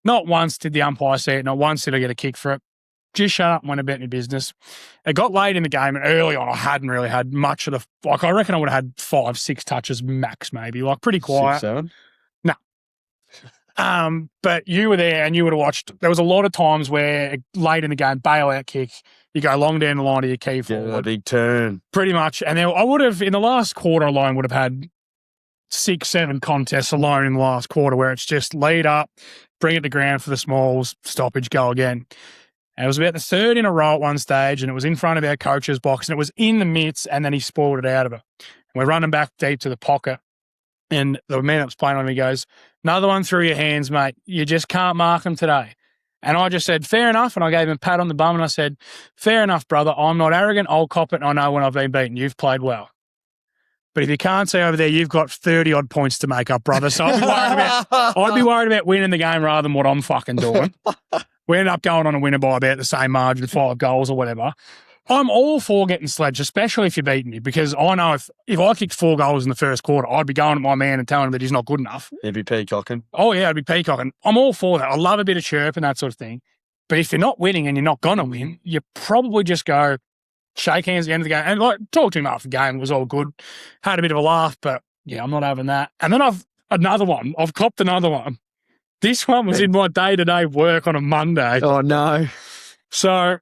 Not once did the umpire see it. Not once did I get a kick for it. Just shut up and went about my business. It got late in the game, and early on I hadn't really had much of the, like, I reckon I would have had 5-6 touches max, maybe, like pretty quiet. 6-7? But you were there and you would have watched. There was a lot of times where late in the game, bailout kick, you go long down the line to your key forward. A big turn. Pretty much. And I would have, in the last quarter alone, would have had 6-7 contests alone in the last quarter where it's just lead up, bring it to ground for the smalls, stoppage, go again. And it was about the third in a row at one stage, and it was in front of our coach's box, and it was in the midst, and then he spoiled it out of it. And we're running back deep to the pocket, and the man that was playing on me goes, "Another one through your hands, mate. You just can't mark them today." And I just said, "Fair enough." And I gave him a pat on the bum, and I said, "Fair enough, brother. I'm not arrogant. I'll cop it, and I know when I've been beaten. You've played well. But if you can't see over there, you've got 30-odd points to make up, brother. So I'd be worried about winning the game rather than what I'm fucking doing." We ended up going on a winner by about the same margin, 5 goals or whatever. I'm all for getting sledged, especially if you're beating me, because I know if I kicked 4 goals in the first quarter, I'd be going at my man and telling him that he's not good enough. He'd be peacocking. Oh, yeah, I'd be peacocking. I'm all for that. I love a bit of chirp and that sort of thing. But if you're not winning and you're not going to win, you probably just go shake hands at the end of the game. And like, talk to him after the game. It was all good. Had a bit of a laugh, but yeah, I'm not having that. And then I've copped another one. This one was in my day-to-day work on a Monday. Oh, no. So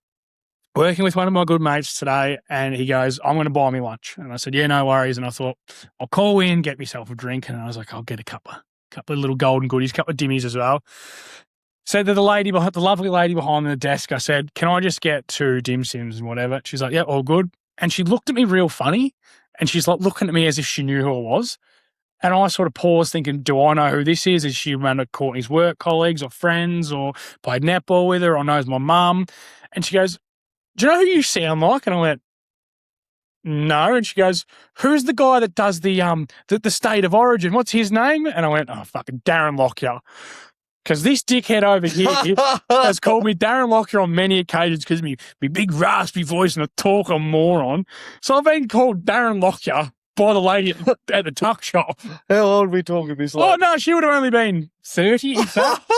working with one of my good mates today, and he goes, "I'm going to buy me lunch." And I said, "Yeah, no worries." And I thought, I'll call in, get myself a drink. And I was like, I'll get a couple of little golden goodies, a couple of dimmies as well. Said to the lovely lady behind the desk, I said, "Can I just get 2 dim sims and whatever?" She's like, "Yeah, all good." And she looked at me real funny, and she's like looking at me as if she knew who I was. And I sort of paused thinking, do I know who this is? Is she one of Courtney's work colleagues or friends, or played netball with her, or knows my mum? And she goes, "Do you know who you sound like?" And I went, "No." And she goes, "Who's the guy that does the state of origin? What's his name?" And I went, "Oh, fucking Darren Lockyer." Because this dickhead over here has called me Darren Lockyer on many occasions because me big raspy voice and a talker moron. So I've been called Darren Lockyer by the lady at the tuck shop. How old are we talking this Oh, no, she would have only been 30, in fact.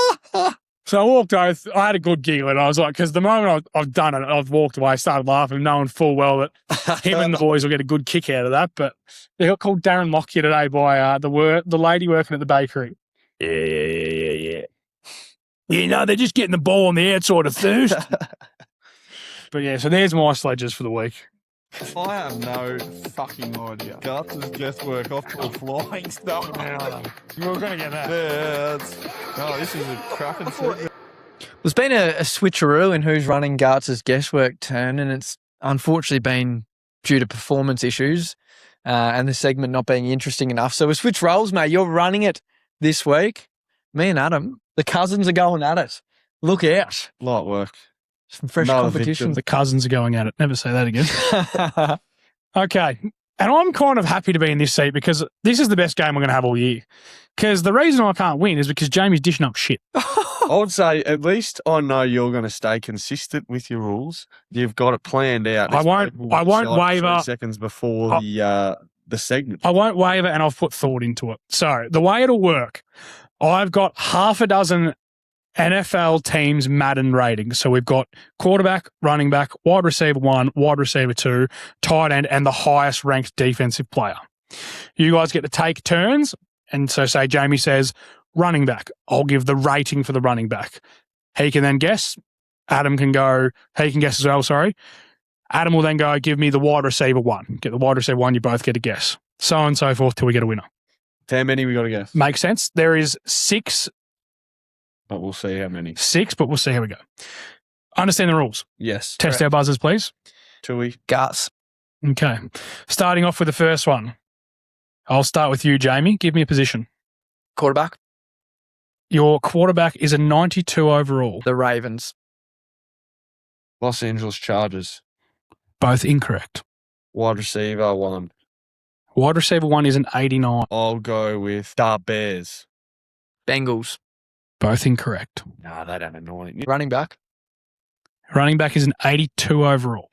So I walked over, I had a good giggle, and I was like, because the moment I've done it, I've walked away, started laughing, knowing full well that him and the boys will get a good kick out of that. But they got called Darren Lockyer today by the lady working at the bakery. Yeah. You know, they're just getting the ball on the outside of first. But yeah, so there's my sledges for the week. I have no fucking idea. Garts Guesswork off to a flying start. You were going to get that. Yeah, this is a cracking segment. There's been a switcheroo in who's running Garts' Guesswork turn, and it's unfortunately been due to performance issues and the segment not being interesting enough. So we switch roles, mate. You're running it this week. Me and Adam, the cousins are going at it. Look out. Light work. Some fresh Another competition. victim. The cousins are going at it. Never say that again. Okay. And I'm kind of happy to be in this seat because this is the best game we're going to have all year. Because the reason I can't win is because Jamie's dishing up shit. I would say at least I know you're going to stay consistent with your rules. You've got it planned out. I won't waver. 3 seconds before the segment. I won't waver, and I've put thought into it. So the way it'll work, I've got half a dozen NFL teams Madden ratings. So we've got quarterback, running back, wide receiver 1, wide receiver 2, tight end, and the highest ranked defensive player. You guys get to take turns. And so say Jamie says running back, I'll give the rating for the running back. He can then guess. Adam can go, he can guess as well, sorry. Adam will then go, give me the wide receiver 1. Get the wide receiver 1, you both get a guess. So on and so forth till we get a winner. How many we got to guess? Makes sense. There is 6. But we'll see how many. 6, but we'll see how we go. Understand the rules. Yes. Test our buzzers, please. Tui. Garts. Okay. Starting off with the first one. I'll start with you, Jamie. Give me a position. Quarterback. Your quarterback is a 92 overall. The Ravens. Los Angeles Chargers. Both incorrect. Wide receiver 1. Wide receiver 1 is an 89. I'll go with the Bears. Bengals. Both incorrect. Nah, they don't annoy me. Running back. Running back is an 82 overall.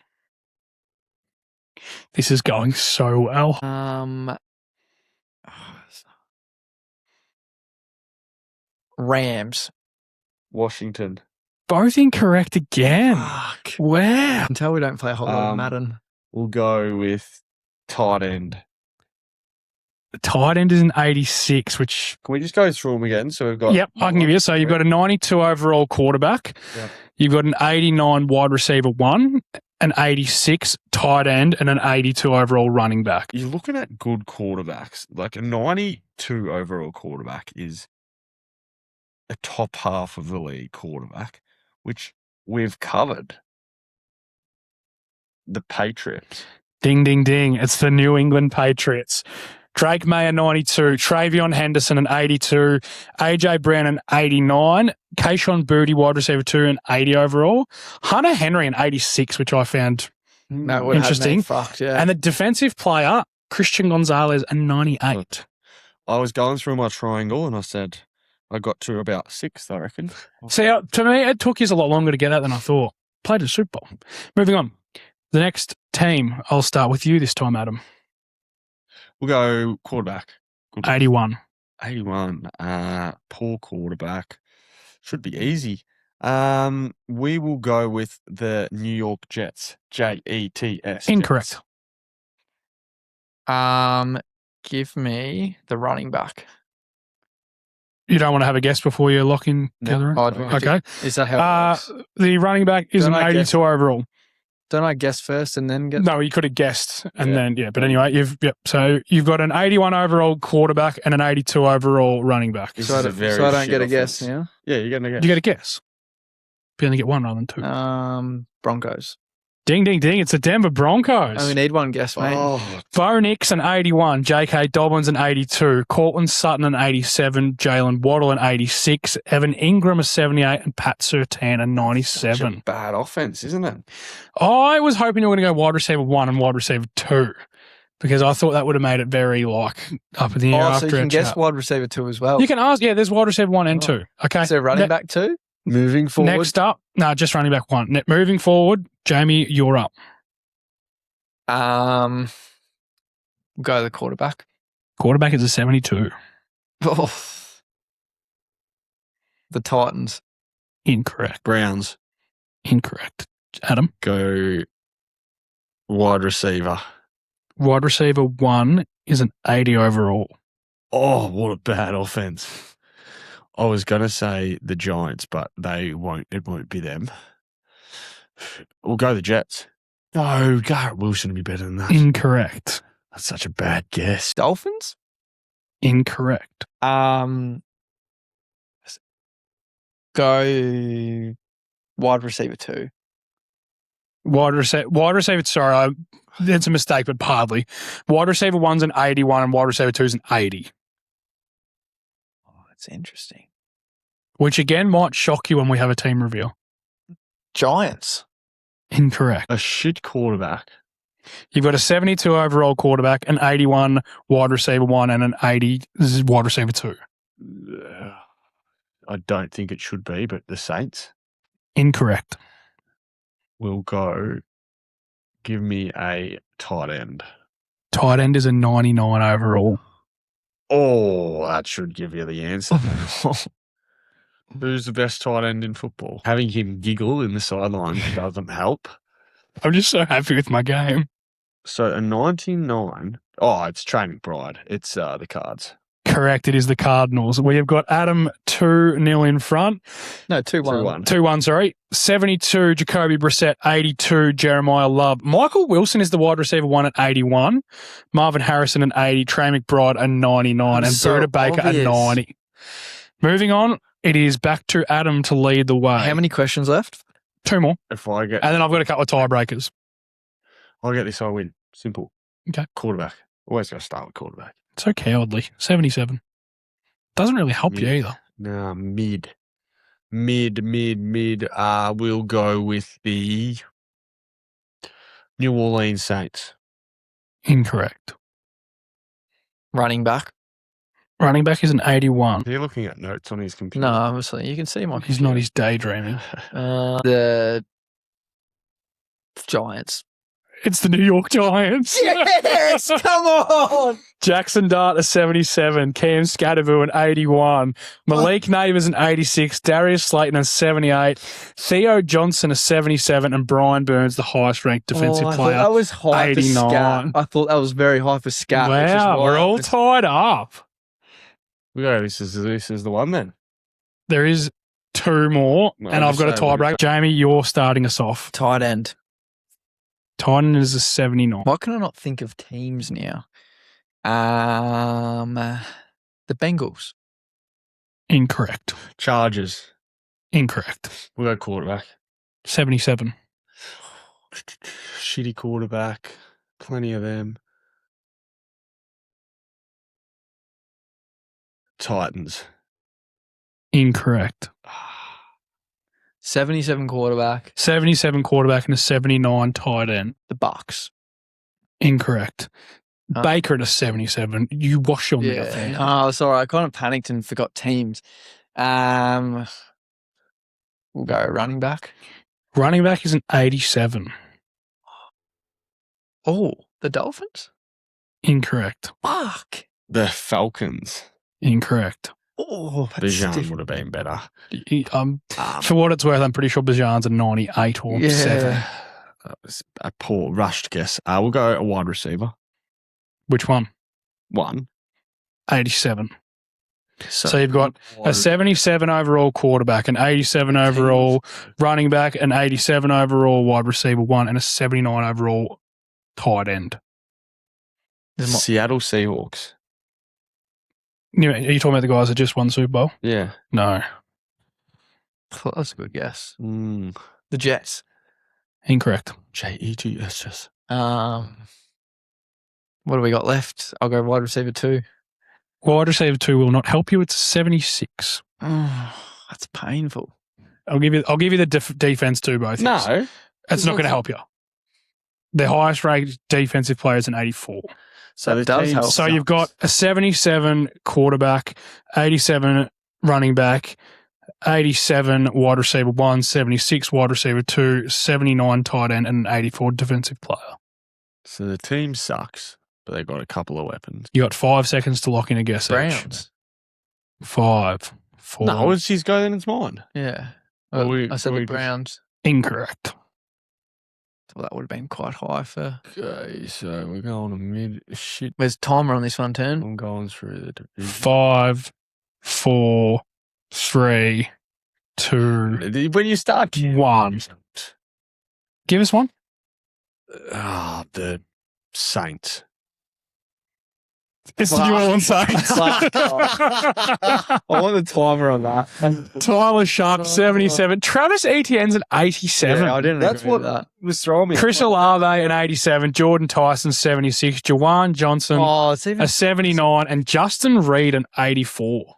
This is going so well. Rams. Washington. Both incorrect again. Fuck. Wow. Until we don't play a whole lot of Madden. We'll go with tight end. The tight end is an 86, which... Can we just go through them again? So we've got... Yep, I can give you. So you've got a 92 overall quarterback. Yep. You've got an 89 wide receiver 1, an 86 tight end, and an 82 overall running back. You're looking at good quarterbacks. Like a 92 overall quarterback is a top half of the league quarterback, which we've covered. The Patriots. Ding, ding, ding. It's the New England Patriots. Drake May, a 92. Travion Henderson, an 82. AJ Brown, an 89. Kayshon Boutte, wide receiver 2, an 80 overall. Hunter Henry, an 86, which I found That would have interesting. me fucked, yeah. And the defensive player, Christian Gonzalez, a 98. I was going through my triangle and I said I got to about 6th, I reckon. See, to me, it took you a lot longer to get that than I thought. Played a Super Bowl. Moving on. The next team, I'll start with you this time, Adam. We'll go quarterback. 81. 81. Poor quarterback. Should be easy. We will go with the New York Jets. Jets. Incorrect. Give me the running back. You don't want to have a guess before you lock in the other Oh, one? Okay. Is that how it works? The running back is Don't an I 82 guess? overall. Don't I guess first and then get... No, you could have guessed and then, but anyway, so you've got an 81 overall quarterback and an 82 overall running back. This So I is a don't, very so I don't shit get a offense. guess now? Yeah, you're going to guess. You get a guess. You only get one rather than two. Broncos. Ding, ding, ding. It's the Denver Broncos. I only need one guess, mate. Oh, Bo Nix, an 81. J.K. Dobbins, an 82. Cortland Sutton, an 87. Jalen Waddle, an 86. Evan Ingram, a 78. And Pat Surtain, a 97. such a bad offense, isn't it? I was hoping you were going to go wide receiver 1 and wide receiver 2. because I thought that would have made it very up in the air Oh, after so you our can guess chat. wide receiver 2 as well. You can ask. Yeah, there's wide receiver 1 and 2. Okay. Is there running back 2? Moving forward. Next up, no, just running back 1. Moving forward, Jamie, you're up. We'll go the quarterback. Quarterback is a 72. Oh. The Titans. Incorrect. Browns. Incorrect. Adam? Go wide receiver. Wide receiver 1 is an 80 overall. Oh, what a bad offense. I was going to say the Giants, but it won't be them. We'll go the Jets. No, Garrett Wilson would be better than that. Incorrect. That's such a bad guess. Dolphins? Incorrect. Go wide receiver 2. Wide receiver, sorry, that's a mistake, but hardly. Wide receiver 1's an 81 and wide receiver 2's an 80, Oh, that's interesting. which again might shock you when we have a team reveal. Giants. Incorrect. A shit quarterback. You've got a 72 overall quarterback, an 81 wide receiver 1, and an 80 wide receiver 2. I don't think it should be, but the Saints Incorrect. will go. Give me a tight end. Tight end is a 99 overall. Oh, that should give you the answer. Who's the best tight end in football? Having him giggle in the sideline doesn't help. I'm just so happy with my game. So a 99. Oh, it's Training Pride. It's the Cards. Correct. It is the Cardinals. We have got Adam 2-0 in front. No, 2-1. 2-1, sorry. 72, Jacoby Brissett, 82, Jeremiah Love. Michael Wilson is the wide receiver 1 at 81. Marvin Harrison at 80, Trey McBride at 99, and So Buda Baker obvious. at 90. Moving on, it is back to Adam to lead the way. How many questions left? 2 more. If I get, And then I've got a couple of tiebreakers. I get this, I win. Simple. Okay. Quarterback. Always got to start with quarterback. So cowardly. 77. Doesn't really help you Yeah. either. No, mid. We'll go with the New Orleans Saints. Incorrect. Running back? Running back is an 81. Are you looking at notes on his computer? No, obviously. You can see my He's not. He's daydreaming. The Giants. It's the New York Giants. Yes! Come on! Jackson Dart a 77, Cam Scattervoo an 81, Malik Neighbours an 86, Darius Slayton a 78, Theo Johnson a 77, and Brian Burns the highest ranked defensive I player. thought that was high 89. for Scat. I thought that was very high for Scat. which is Wow, why we're I all was- tied up. Yeah, this is the one then. There is 2 more, Well, and I've got a just say tiebreak. Jamie, you're starting us off. Tight end. Titan is a 79. Why can I not think of teams now? The Bengals. Incorrect. Chargers. Incorrect. We'll go quarterback. 77. Shitty quarterback. Plenty of them. Titans. Incorrect. 77 quarterback. 77 quarterback and a 79 tight end. The Bucks. Incorrect. Huh? Baker at a 77. You wash your mouth there. Oh, sorry. I kind of panicked and forgot teams. We'll go running back. Running back is an 87. Oh, the Dolphins? Incorrect. Fuck. The Falcons. Incorrect. Oh, that's Bijan different. would have been better. For what it's worth, I'm pretty sure Bijan's a 98 or 7. That was a poor rushed guess. We'll go a wide receiver. Which one? 1. 87. So you've got a 77 overall quarterback, an 87 overall running back, an 87 overall wide receiver 1, and a 79 overall tight end. Seattle Seahawks. Are you talking about the guys that just won Super Bowl? Yeah. No. That's a good guess. Mm. The Jets. Incorrect. Jets. What do we got left? I'll go wide receiver 2. Wide receiver 2 will not help you. It's 76. Oh, that's painful. I'll give you the defense too, both. No. It's not going to help you. The highest rated defensive player is an 84. So the That does team help. So you've got a 77 quarterback, 87 running back, 87 wide receiver 1, 76 wide receiver 2, 79 tight end, and an 84 defensive player. So the team sucks, but they got a couple of weapons. You got 5 seconds to lock in a guess. each. Browns. 5, 4. No, it's his go, then it's mine. Yeah. Well, I said we the just- Browns. Incorrect. Well, that would have been quite high for. Okay, so we're going to mid. Shit, Where's timer on this one, Turn? I'm going through the division. 5, 4, 3, 2, When you start 1. Give us one. The Saints. It's the New Orleans Saints. I want the timer on that. Tyler Sharp, 77. Travis Etienne's an 87. Yeah, I didn't That's agree what with that. was throwing me. Chris Olave, an 87. Jordan Tyson, 76. Jawan Johnson, Oh, it's even a 79. And Justin Reed, an 84.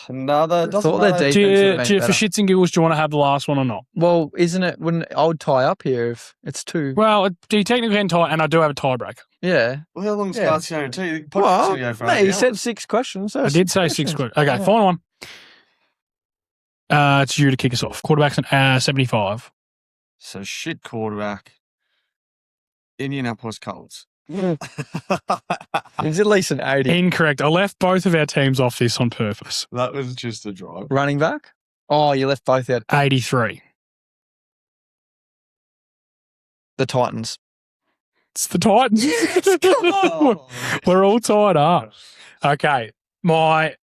Another. I thought their defense Do would you, have been for better. shits and giggles, do you want to have the last one or not? Well, isn't it? I would tie up here if it's 2. Well, do you technically can tie, and I do have a tiebreaker. Yeah. Well, how long's Yeah. Garts guarantee? Well, mate, you said 6 questions. So I did say 6 questions. Okay, final one. It's you to kick us off. Quarterback's an 75. So shit quarterback. Indianapolis Colts. It's at least an 80. Incorrect. I left both of our teams off this on purpose. That was just a drive. Running back? Oh, you left both out. 83. The Titans. It's the Titans. We're all tied up. Okay. My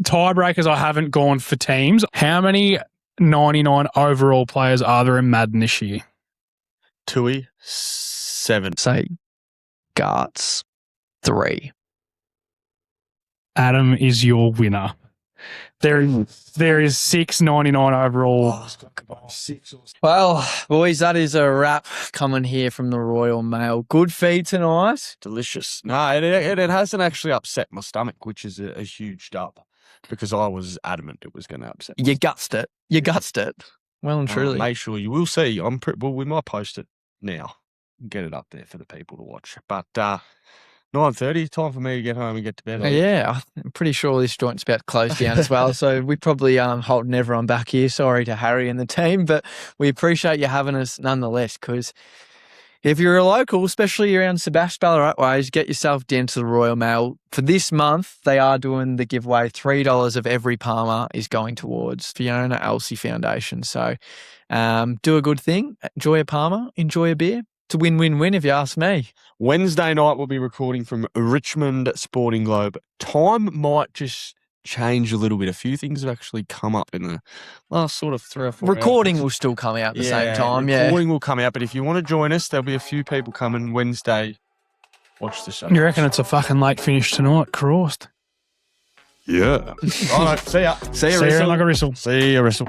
tiebreakers, I haven't gone for teams. How many 99 overall players are there in Madden this year? Tui, 7. Say Garts 3. Adam is your winner. There is 699 overall. Well, boys, that is a wrap coming here from the Royal Mail. Good feed tonight. Delicious. No, it hasn't actually upset my stomach, which is a huge dub, because I was adamant it was going to upset. You gutsed it. You gutsed it. Well and truly. Make sure you will see. Well, we might post it now and get it up there for the people to watch. But 9:30, time for me to get home and get to bed. Yeah, I'm pretty sure this joint's about to close down as well. So we probably holding everyone back here. Sorry to Harry and the team, but we appreciate you having us nonetheless, because if you're a local, especially around Sebastopol or Outways, get yourself down to the Royal Mail. For this month, they are doing the giveaway. $3 of every Parma is going towards Fiona Elsie Foundation. So do a good thing. Enjoy a Parma. Enjoy a beer. It's a win-win-win if you ask me. Wednesday night, we'll be recording from Richmond Sporting Globe. Time might just change a little bit. A few things have actually come up in the last sort of 3 or 4 Recording hours. will still come out at the same time. Recording will come out, but if you want to join us, there'll be a few people coming Wednesday. Watch the show. You reckon it's a fucking late finish tonight? Crossed. Yeah. All right, see ya. See you, See you Russell. like a whistle. See ya, Russell.